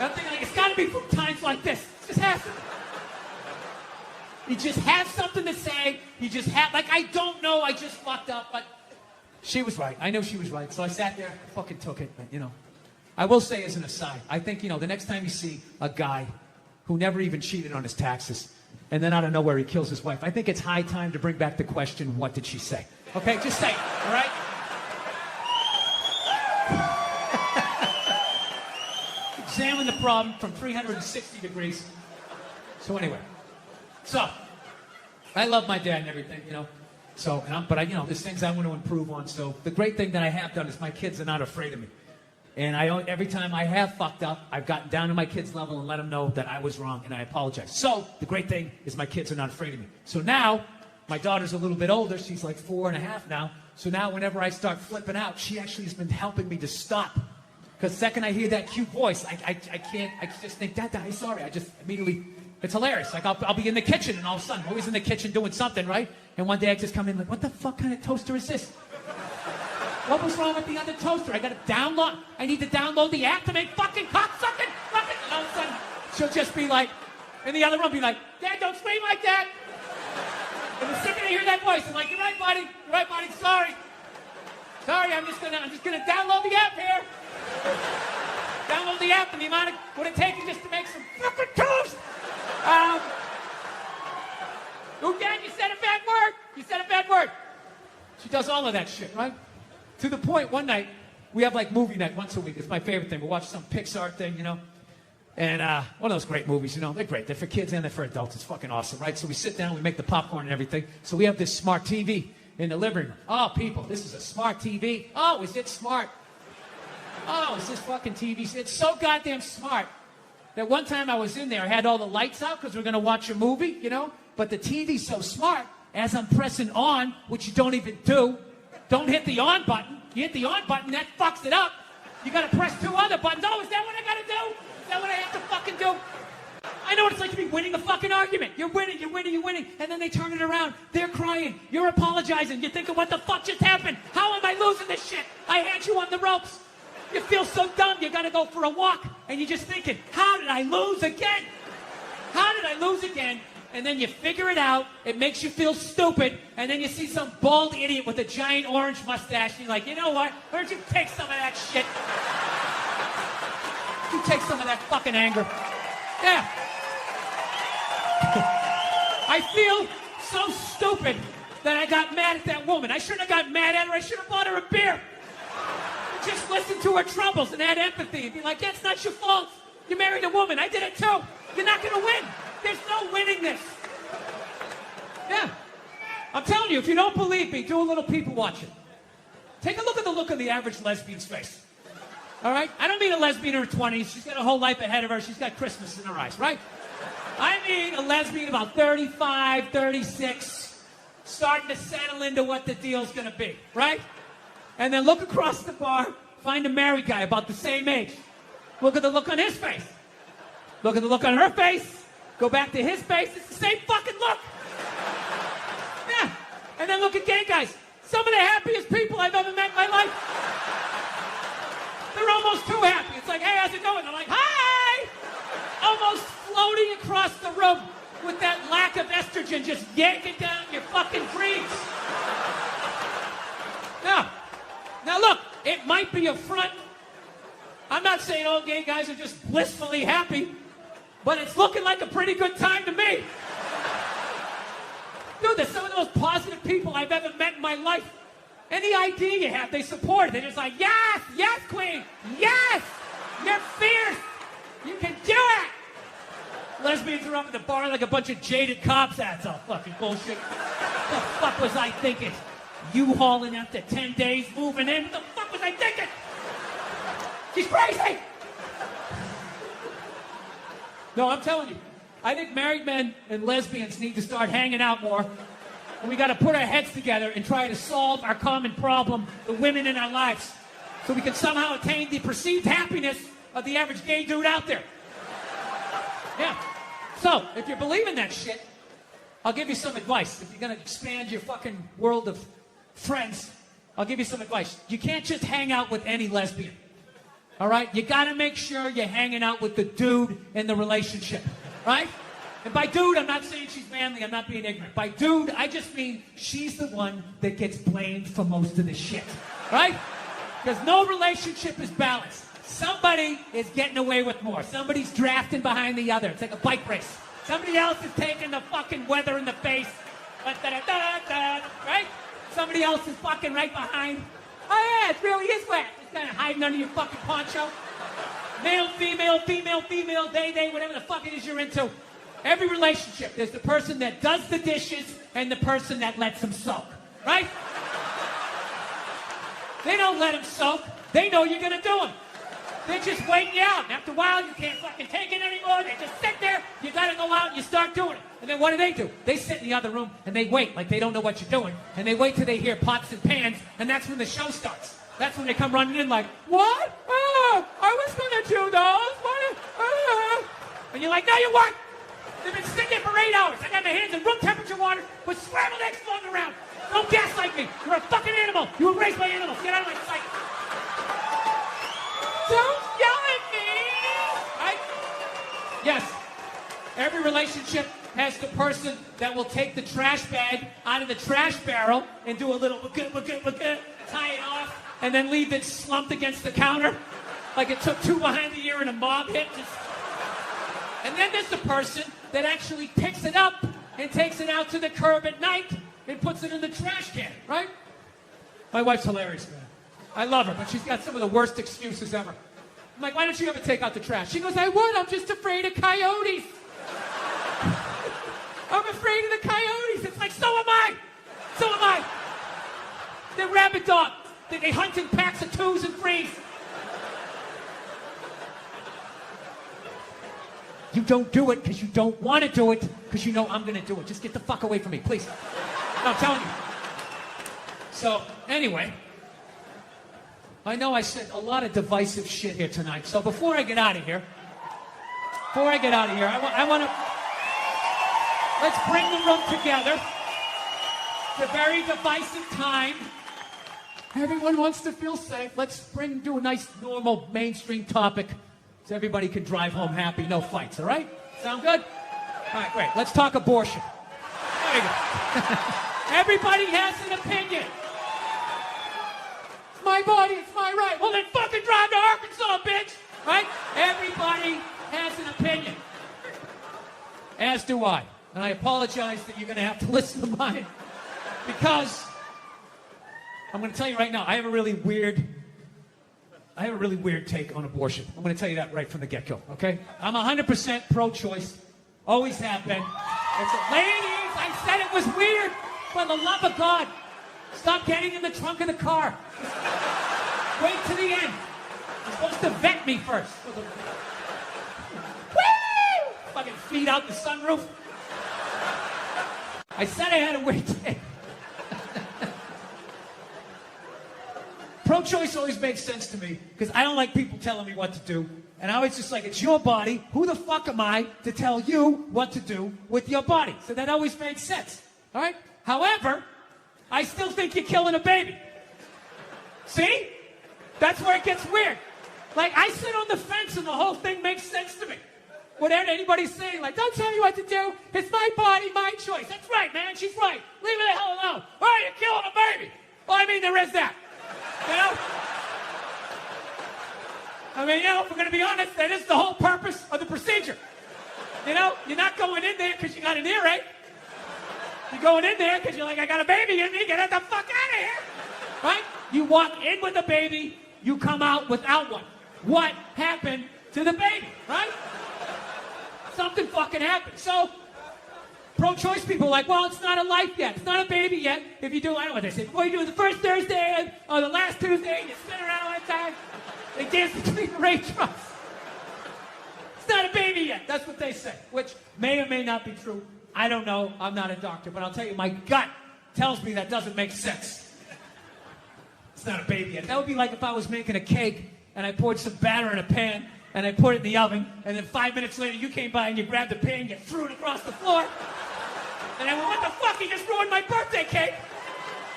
I'm thinking, like, it's got to be from times like this. It just has to. He just has something to say. He just had, like, I don't know, I just fucked up, but she was right. I know she was right. So I sat there, fucking took it, but, you know. I will say as an aside, I think, you know, the next time you see a guy who never even cheated on his taxes, and then out of nowhere he kills his wife, I think it's high time to bring back the question, what did she say? Okay, just say it, all right? Examine the problem from 360 degrees. So anyway, I love my dad and everything, you know. So, you know, there's things I want to improve on. So the great thing that I have done is my kids are not afraid of me. And every time I have fucked up, I've gotten down to my kids' level and let them know that I was wrong and I apologize. So the great thing is my kids are not afraid of me. So now, my daughter's a little bit older. She's like 4.5 now. So now whenever I start flipping out, she actually has been helping me to stop. Because the second I hear that cute voice, I just think, Dad, I'm sorry. I just immediately, it's hilarious. Like I'll be in the kitchen and all of a sudden, I'm always in the kitchen doing something, right? And one day I just come in like, what the fuck kind of toaster is this? What was wrong with the other toaster? I need to download the app to make fucking cocksucking fucking. And all of a sudden, she'll just be like, in the other room, be like, Dad, don't scream like that. And the second I hear that voice, I'm like, you're right, buddy, sorry. Sorry, I'm just gonna download the app here. Download the app and the amount of what it takes just to make some fucking toast. Again, you said a bad word. You said a bad word. She does all of that shit, right? To the point, one night, we have like movie night once a week. It's my favorite thing. We'll watch some Pixar thing, you know? And one of those great movies, you know? They're great. They're for kids and they're for adults. It's fucking awesome, right? So we sit down, we make the popcorn and everything. So we have this smart TV in the living room. Oh, people, this is a smart TV. Oh, is it smart? Oh, is this fucking TV? It's so goddamn smart that one time I was in there, I had all the lights out because we're going to watch a movie, you know? But the TV's so smart, as I'm pressing on, which you don't even do, don't hit the on button. You hit the on button, that fucks it up. You got to press 2 other buttons. Oh, is that what I got to do? Is that what I have to fucking do? I know what it's like to be winning a fucking argument. You're winning. And then they turn it around. They're crying. You're apologizing. You're thinking, what the fuck just happened? How am I losing this shit? I had you on the ropes. You feel so dumb, you gotta go for a walk, and you're just thinking, how did I lose again? How did I lose again? And then you figure it out, it makes you feel stupid, and then you see some bald idiot with a giant orange mustache, and you're like, you know what? Why don't you take some of that shit? You take some of that fucking anger. Yeah. I feel so stupid that I got mad at that woman. I shouldn't have got mad at her, I should have bought her a beer. Just listen to her troubles and add empathy and be like, yeah, it's not your fault. You married a woman. I did it too. You're not going to win. There's no winning this. Yeah. I'm telling you, if you don't believe me, do a little people watching. Take a look at the look of the average lesbian's face. All right? I don't mean a lesbian in her 20s. She's got a whole life ahead of her. She's got Christmas in her eyes, right? I mean a lesbian about 35, 36, starting to settle into what the deal's going to be, right? And then look across the bar, find a married guy about the same age. Look at the look on his face. Look at the look on her face. Go back to his face. It's the same fucking look. Yeah. And then look at gay guys. Some of the happiest people I've ever met in my life. They're almost too happy. It's like, hey, how's it going? They're like, hi! Almost floating across the room with that lack of estrogen just yanking down your fucking dreams. Now look, it might be a front. I'm not saying all gay guys are just blissfully happy, but it's looking like a pretty good time to me. Dude, they're some of the most positive people I've ever met in my life. Any idea you have, they support it. They're just like, yes, yes, queen, yes, you're fierce, you can do it. Lesbians are up at the bar like a bunch of jaded cops. That's all fucking bullshit. What the fuck was I thinking? U-hauling after 10 days, moving in. What the fuck was I thinking? She's crazy! No, I'm telling you. I think married men and lesbians need to start hanging out more. And we got to put our heads together and try to solve our common problem, the women in our lives, so we can somehow attain the perceived happiness of the average gay dude out there. Yeah. So, if you believe in that shit, I'll give you some advice. If you're going to expand your fucking world of friends, I'll give you some advice. You can't just hang out with any lesbian. All right? You got to make sure you're hanging out with the dude in the relationship. Right? And by dude, I'm not saying she's manly. I'm not being ignorant. By dude, I just mean she's the one that gets blamed for most of the shit. Right? Because no relationship is balanced. Somebody is getting away with more. Somebody's drafting behind the other. It's like a bike race. Somebody else is taking the fucking weather in the face. Right? Somebody else is fucking right behind. Oh yeah, it really is wet. It's kind of hiding under your fucking poncho. Male, female, they, whatever the fuck it is you're into. Every relationship, there's the person that does the dishes and the person that lets them soak. Right? They don't let them soak. They know you're gonna do them. They're just waiting you out. And after a while, you can't fucking take it anymore. They just sit there. You gotta go out and you start doing it. And then what do? They sit in the other room and they wait like they don't know what you're doing. And they wait till they hear pots and pans, and that's when the show starts. That's when they come running in like, what? I was gonna do those. What? And you're like, no, you weren't. They've been sitting there for 8 hours. I got my hands in room temperature water with scrambled eggs floating around. Don't gaslight me. You're a fucking animal. You were raised by animals. Get out of my sight. Don't yell at me! Right? Yes. Every relationship has the person that will take the trash bag out of the trash barrel and do a little tie it off, and then leave it slumped against the counter like it took two behind the ear and a mob hit. And then there's the person that actually picks it up and takes it out to the curb at night and puts it in the trash can, right? My wife's hilarious, man. I love her, but she's got some of the worst excuses ever. I'm like, why don't you ever take out the trash? She goes, I would, I'm just afraid of coyotes. I'm afraid of the coyotes. It's like, so am I. So am I. They're rabid dogs. They hunt in packs of 2s and 3s. You don't do it because you don't want to do it because you know I'm going to do it. Just get the fuck away from me, please. No, I'm telling you. So, anyway, I know I said a lot of divisive shit here tonight. So before I get out of here, I want to... Let's bring the room together. It's a very divisive time. Everyone wants to feel safe. Let's do a nice, normal, mainstream topic so everybody can drive home happy, no fights, all right? Sound good? All right, great. Let's talk abortion. There you go. Everybody has an opinion. It's my body, it's my right. Well, then fucking drive to Arkansas, bitch! Right? Everybody has an opinion. As do I. And I apologize that you're going to have to listen to mine. Because, I'm going to tell you right now, I have a really weird take on abortion. I'm going to tell you that right from the get-go, okay? I'm 100% pro-choice. Always have been. Ladies, I said it was weird. For the love of God, stop getting in the trunk of the car. Wait to the end. You're supposed to vet me first. Woo! Fucking feet out the sunroof. I said I had a weird take. Pro-choice always makes sense to me because I don't like people telling me what to do. And I was just like, it's your body. Who the fuck am I to tell you what to do with your body? So that always made sense. All right? However, I still think you're killing a baby. See? That's where it gets weird. Like, I sit on the fence and the whole thing makes sense to me. Whatever anybody's saying, like, don't tell me what to do. It's my body, my choice. That's right, man. She's right. Leave her the hell alone. Why are you killing a baby? Well, I mean, there is that. You know? I mean, you know, if we're going to be honest, that is the whole purpose of the procedure. You know, you're not going in there because you got an earache. You're going in there because you're like, I got a baby in me, get the fuck out of here. Right? You walk in with a baby, you come out without one. What happened to the baby, right? Something fucking happened. So, pro-choice people are like, well, it's not a life yet. It's not a baby yet. If you do, I don't know what they say. Well, you do the first Thursday or the last Tuesday, you spin around all the time. They dance between the raindrops. It's not a baby yet. That's what they say, which may or may not be true. I don't know. I'm not a doctor, but I'll tell you, my gut tells me that doesn't make sense. It's not a baby yet. That would be like if I was making a cake and I poured some batter in a pan and I put it in the oven, and then 5 minutes later you came by and you grabbed the pan, you threw it across the floor, and I went, what the fuck? You just ruined my birthday cake.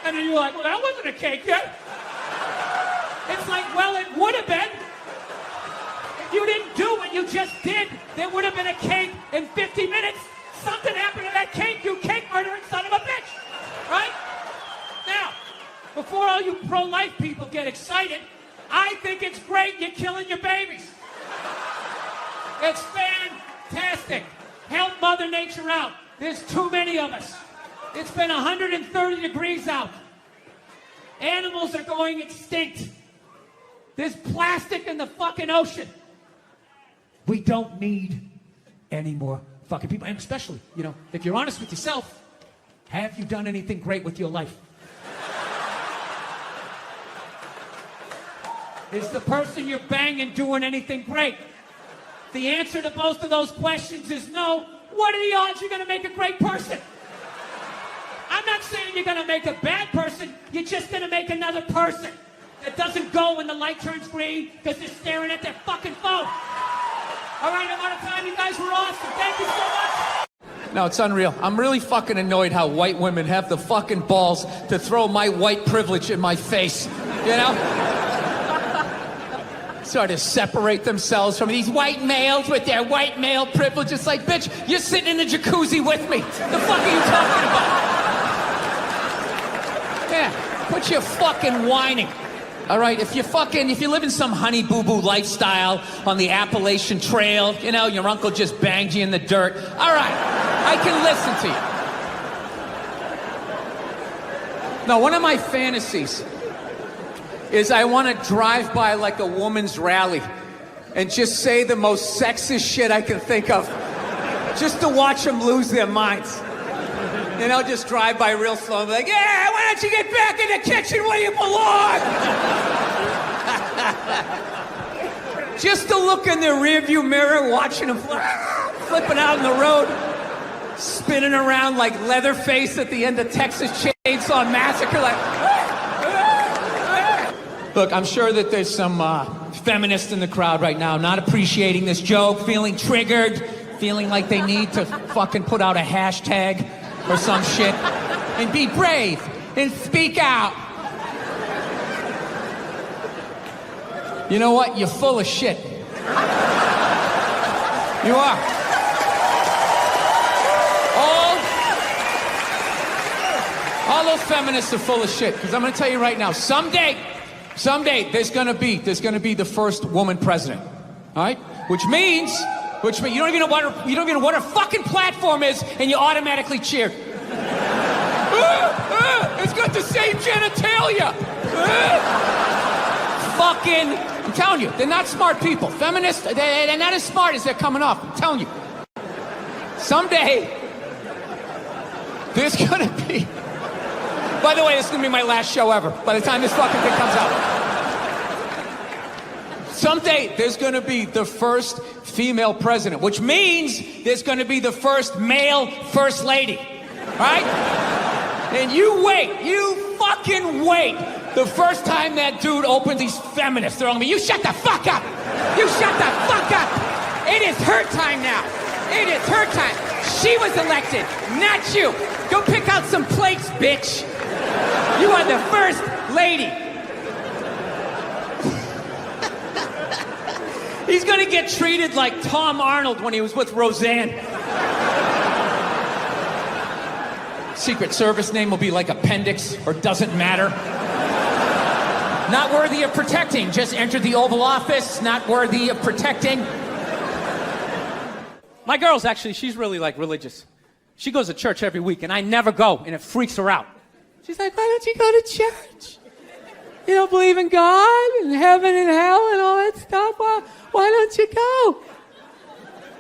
And then you're like, well, that wasn't a cake yet. It's like, well, it would have been. If you didn't do what you just did, there would have been a cake in 50 minutes. Something happened to that cake, you cake murdering son of a bitch. Right? Now, before all you pro-life people get excited, I think it's great you're killing your babies. It's fantastic. Help Mother Nature out. There's too many of us. It's been 130 degrees out. Animals are going extinct. There's plastic in the fucking ocean. We don't need any more fucking people. And especially, you know, if you're honest with yourself, have you done anything great with your life? Is the person you're banging doing anything great? The answer to both of those questions is no. What are the odds you're going to make a great person? I'm not saying you're going to make a bad person. You're just going to make another person that doesn't go when the light turns green because they're staring at their fucking phone. All right, I'm out of time. You guys were awesome. Thank you so much. No, it's unreal. I'm really fucking annoyed how white women have the fucking balls to throw my white privilege in my face. You know? Sort of separate themselves from these white males with their white male privilege. It's like, bitch, you're sitting in the jacuzzi with me. The fuck are you talking about? Yeah, quit your fucking whining. All right, if you live in some honey boo-boo lifestyle on the Appalachian Trail, you know, your uncle just banged you in the dirt. All right, I can listen to you. No, one of my fantasies is I want to drive by like a woman's rally and just say the most sexist shit I can think of just to watch them lose their minds. You know, just drive by real slow and be like, yeah, why don't you get back in the kitchen where you belong? Just to look in the rearview mirror, watching them flipping out on the road, spinning around like Leatherface at the end of Texas Chainsaw Massacre, like... Look, I'm sure that there's some feminists in the crowd right now not appreciating this joke, feeling triggered, feeling like they need to fucking put out a hashtag or some shit and be brave and speak out. You know what? You're full of shit. You are. All those feminists are full of shit, because I'm going to tell you right now, someday there's gonna be the first woman president, all right? Which means you don't even know what her fucking platform is, and you automatically cheer. It's got the same genitalia. Fucking, I'm telling you, they're not smart people. Feminists, they're not as smart as they're coming off. I'm telling you. Someday there's gonna be. By the way, this is going to be my last show ever by the time this fucking thing comes out. Someday, there's going to be the first female president, which means there's going to be the first male first lady. Right? And you wait. You fucking wait. The first time that dude opens these feminists, they're on me. You shut the fuck up. You shut the fuck up. It is her time now. It is her time. She was elected, not you. Go pick out some plates, bitch. You are the first lady. He's gonna get treated like Tom Arnold when he was with Roseanne. Secret Service name will be like Appendix or Doesn't Matter. Not worthy of protecting. Just entered the Oval Office. Not worthy of protecting. My girl's actually, she's really like religious. She goes to church every week, and I never go, and it freaks her out. She's like, why don't you go to church? You don't believe in God and heaven and hell and all that stuff? Why don't you go?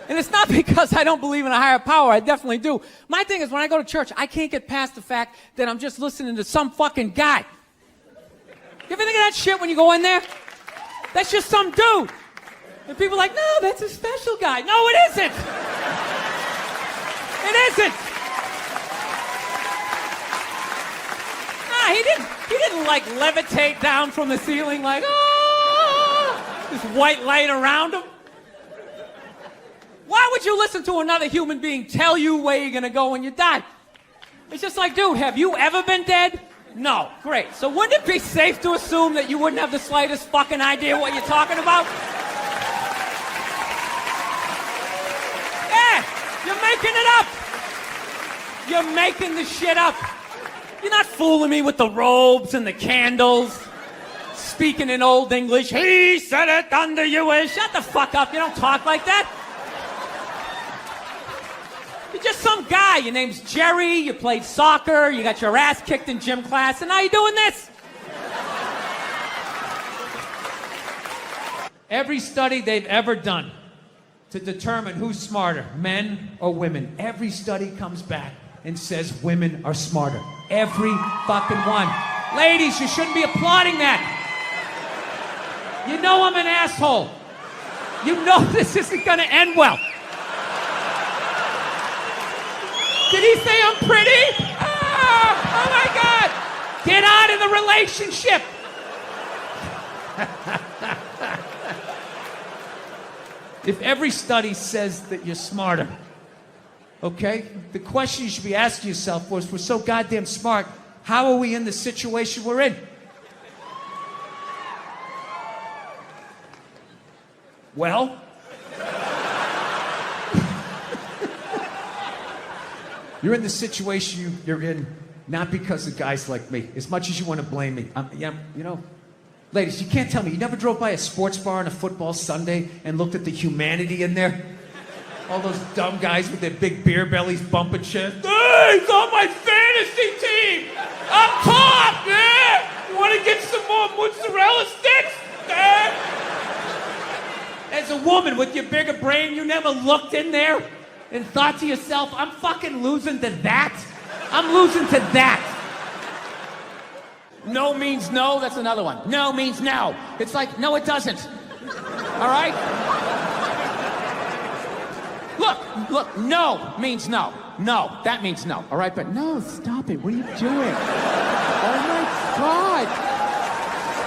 And it's not because I don't believe in a higher power. I definitely do. My thing is, when I go to church, I can't get past the fact that I'm just listening to some fucking guy. You ever think of that shit when you go in there? That's just some dude. And people are like, no, that's a special guy. No, it isn't. It isn't. Nah, he didn't like levitate down from the ceiling like, oh, this white light around him. Why would you listen to another human being tell you where you're gonna go when you die? It's just like, dude, have you ever been dead? No, great. So wouldn't it be safe to assume that you wouldn't have the slightest fucking idea what you're talking about? Yeah, you're making it up. You're making the shit up. You're not fooling me with the robes and the candles. Speaking in old English, he said it under you is. Shut the fuck up. You don't talk like that. You're just some guy. Your name's Jerry. You played soccer. You got your ass kicked in gym class. And now you're doing this. Every study they've ever done to determine who's smarter, men or women, every study comes back and says women are smarter. Every fucking one. Ladies, you shouldn't be applauding that. You know I'm an asshole. You know this isn't gonna end well. Did he say I'm pretty? Oh my God! Get out of the relationship! If every study says that you're smarter, okay? The question you should be asking yourself was, we're so goddamn smart, how are we in the situation we're in? Well, you're in the situation you're in not because of guys like me, as much as you want to blame me. You know, ladies, you can't tell me you never drove by a sports bar on a football Sunday and looked at the humanity in there? All those dumb guys with their big beer bellies bumping shit. Hey, he's on my fantasy team! Up top, yeah! You want to get some more mozzarella sticks? Yeah. As a woman with your bigger brain, you never looked in there and thought to yourself, I'm fucking losing to that? I'm losing to that. No means no, that's another one. No means no. It's like, no, it doesn't. All right? Look, no means no. No, that means no. All right, but no, stop it. What are you doing? Oh my God.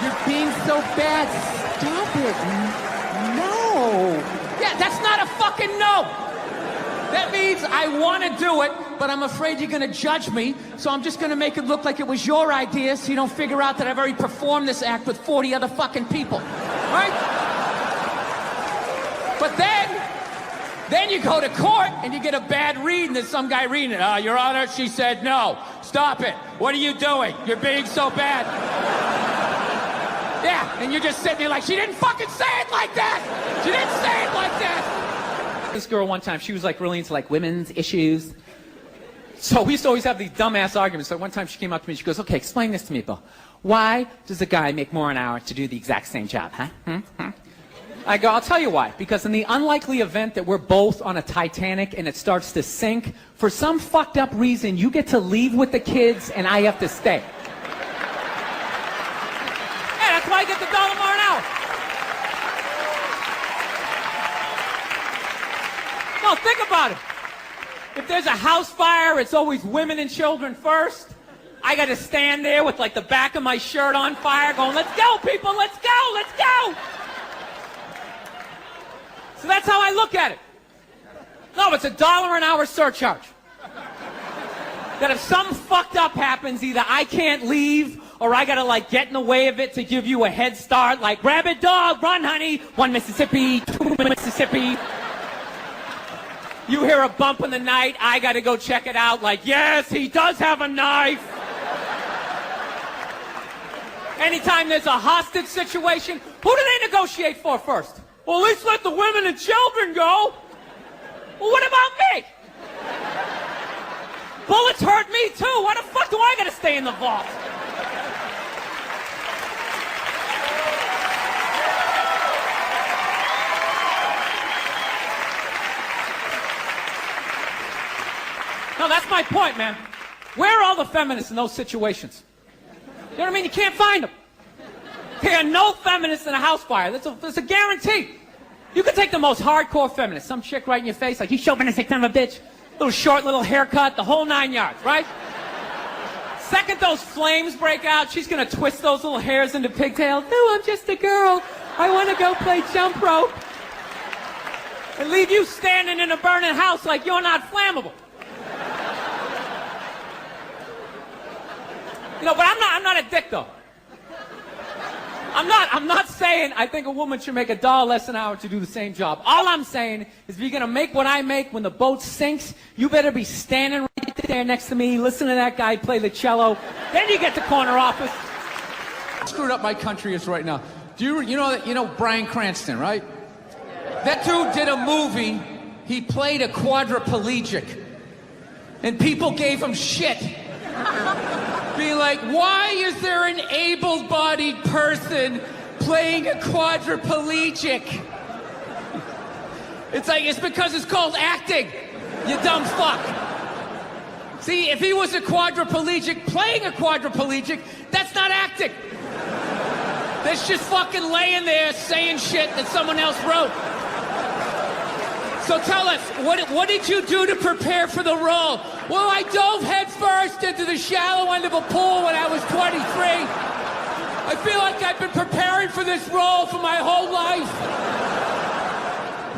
You're being so bad. Stop it. No. Yeah, that's not a fucking no. That means I want to do it, but I'm afraid you're going to judge me, so I'm just going to make it look like it was your idea so you don't figure out that I've already performed this act with 40 other fucking people. Right? But then you go to court and you get a bad read and there's some guy reading it. Your Honor, she said no. Stop it. What are you doing? You're being so bad. Yeah, and you're just sitting there like, she didn't fucking say it like that. She didn't say it like that. This girl one time, she was like really into like women's issues. So we used to always have these dumbass arguments. So one time she came up to me, she goes, okay, explain this to me, Bill. Why does a guy make more an hour to do the exact same job, huh? I go, I'll tell you why. Because in the unlikely event that we're both on a Titanic and it starts to sink, for some fucked up reason, you get to leave with the kids and I have to stay. Yeah, that's why I get the $1 more an hour. No, think about it. If there's a house fire, it's always women and children first. I got to stand there with like the back of my shirt on fire going, let's go, people, let's go, let's go. So that's how I look at it. No, it's $1 an hour surcharge. That if something fucked up happens, either I can't leave or I gotta like get in the way of it to give you a head start, like grab it, dog, run, honey, 1 Mississippi, 2 Mississippi. You hear a bump in the night, I gotta go check it out, like, yes, he does have a knife. Anytime there's a hostage situation, who do they negotiate for first? Well, at least let the women and children go. Well, what about me? Bullets hurt me too. Why the fuck do I gotta stay in the vault? No, that's my point, man. Where are all the feminists in those situations? You know what I mean? You can't find them. There are no feminists in a house fire. That's a guarantee. You could take the most hardcore feminist, some chick right in your face, like, you chauvinistic son of a bitch, little short, little haircut, the whole 9 yards, right? Second those flames break out, she's gonna twist those little hairs into pigtails. No, I'm just a girl. I want to go play jump rope. And leave you standing in a burning house like you're not flammable. You know, but I'm not a dick though. I'm not saying I think a woman should make $1 less an hour to do the same job. All I'm saying is if you're gonna make what I make when the boat sinks, you better be standing right there next to me, listening to that guy play the cello. Then you get the corner office. Screwed up my country is right now. You know Bryan Cranston, right? That dude did a movie. He played a quadriplegic, and people gave him shit. Being like, why is there an able-bodied person playing a quadriplegic? It's because it's called acting, you dumb fuck. See, if he was a quadriplegic playing a quadriplegic, that's not acting. That's just fucking laying there saying shit that someone else wrote. So tell us, what did you do to prepare for the role? Well, I dove headfirst into the shallow end of a pool when I was 23. I feel like I've been preparing for this role for my whole life.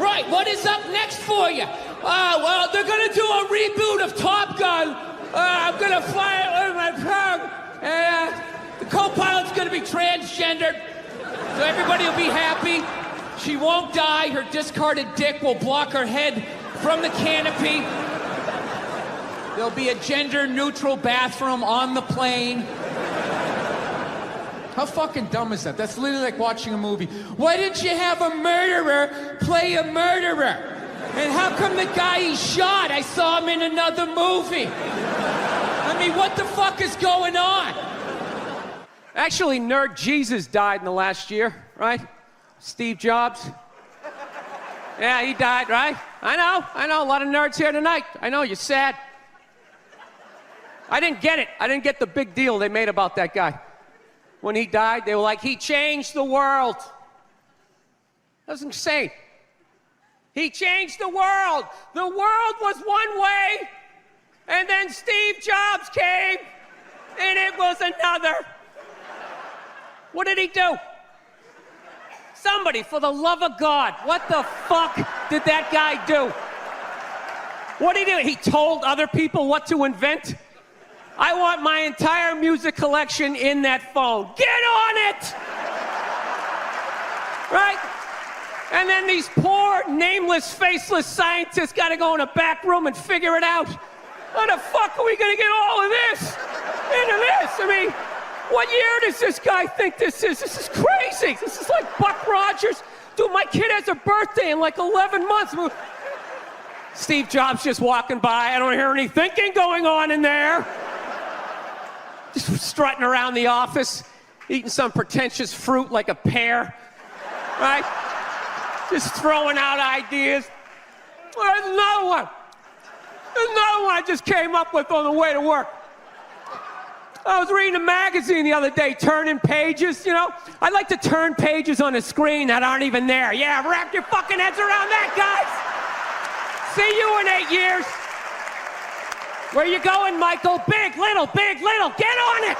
Right, what is up next for you? Well, they're gonna do a reboot of Top Gun. I'm gonna fly it with my tongue. And the co-pilot's gonna be transgendered, so everybody will be happy. She won't die. Her discarded dick will block her head from the canopy. There'll be a gender-neutral bathroom on the plane. How fucking dumb is that? That's literally like watching a movie. Why didn't you have a murderer play a murderer? And how come the guy he shot, I saw him in another movie? I mean, what the fuck is going on? Actually, Nerd Jesus died in the last year, right? Steve Jobs. Yeah, he died, right? I know, a lot of nerds here tonight. I know, you're sad. I didn't get it. I didn't get the big deal they made about that guy. When he died, they were like, he changed the world. That was insane. He changed the world. The world was one way, and then Steve Jobs came, and it was another. What did he do? Somebody, for the love of God, what the fuck did that guy do? What did he do? He told other people what to invent? I want my entire music collection in that phone. Get on it! Right? And then these poor, nameless, faceless scientists gotta go in a back room and figure it out. How the fuck are we gonna get all of this into this? I mean, what year does this guy think this is? This is crazy. This is like Buck Rogers. Dude, my kid has a birthday in like 11 months. Steve Jobs just walking by. I don't hear any thinking going on in there. Just strutting around the office, eating some pretentious fruit like a pear, right? Just throwing out ideas. There's another one. There's another one I just came up with on the way to work. I was reading a magazine the other day, turning pages, you know? I like to turn pages on a screen that aren't even there. Yeah, wrap your fucking heads around that, guys. See you in 8 years. Where you going, Michael? Big, little, get on it.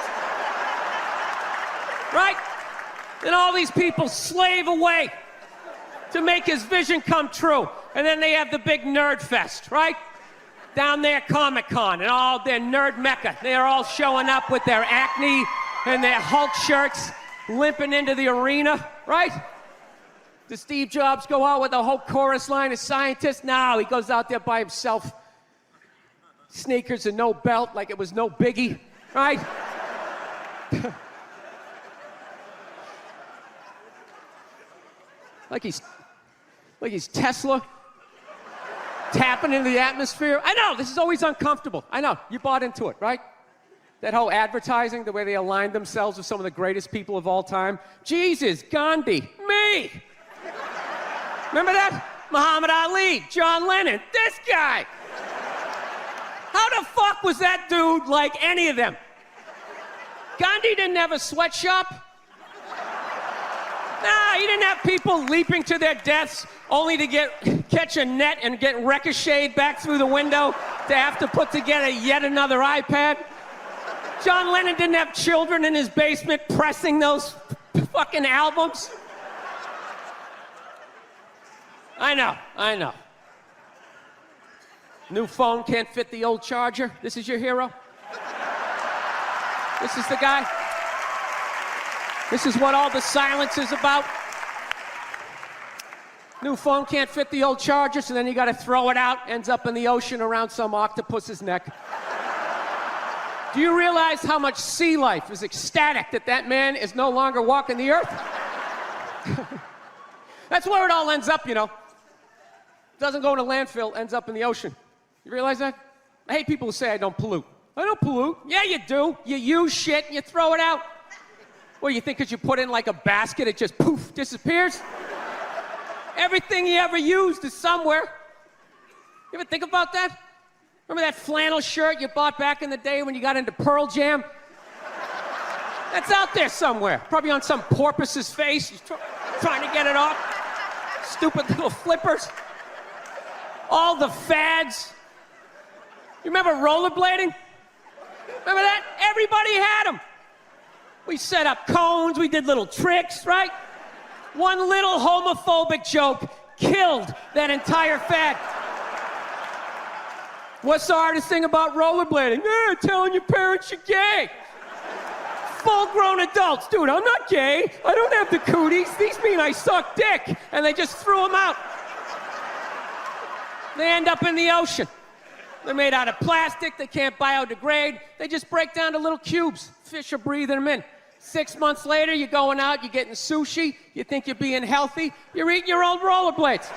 Right? And all these people slave away to make his vision come true. And then they have the big nerd fest, right? Down there, Comic-Con, and all their nerd mecca. They're all showing up with their Acne and their Hulk shirts, limping into the arena, right? Does Steve Jobs go out with a whole chorus line of scientists? No, he goes out there by himself. Sneakers and no belt, like it was no biggie, right? like he's Tesla. Tapping into the atmosphere. I know, this is always uncomfortable. I know, you bought into it, right? That whole advertising, the way they aligned themselves with some of the greatest people of all time. Jesus, Gandhi, me. Remember that? Muhammad Ali, John Lennon, this guy. How the fuck was that dude like any of them? Gandhi didn't have a sweatshop. Nah, he didn't have people leaping to their deaths only to catch a net and get ricocheted back through the window to have to put together yet another iPad. John Lennon didn't have children in his basement pressing those fucking albums. I know. New phone can't fit the old charger. This is your hero? This is the guy. This is what all the silence is about. New phone can't fit the old charger, so then you gotta throw it out, ends up in the ocean around some octopus's neck. Do you realize how much sea life is ecstatic that that man is no longer walking the earth? That's where it all ends up, you know. Doesn't go in a landfill, ends up in the ocean. You realize that? I hate people who say I don't pollute. I don't pollute. Yeah, you do. You use shit and you throw it out. What, you think because you put it in like a basket, it just poof, disappears? Everything you ever used is somewhere. You ever think about that? Remember that flannel shirt you bought back in the day when you got into Pearl Jam? That's out there somewhere. Probably on some porpoise's face. He's trying to get it off. Stupid little flippers. All the fads. You remember rollerblading? Remember that? Everybody had them. We set up cones, we did little tricks, right? One little homophobic joke killed that entire fad. What's the hardest thing about rollerblading? Telling your parents you're gay. Full-grown adults. Dude, I'm not gay. I don't have the cooties. These mean I suck dick. And they just threw them out. They end up in the ocean. They're made out of plastic. They can't biodegrade. They just break down to little cubes. Fish are breathing them in. 6 months later, you're going out, you're getting sushi. You think you're being healthy. You're eating your old rollerblades.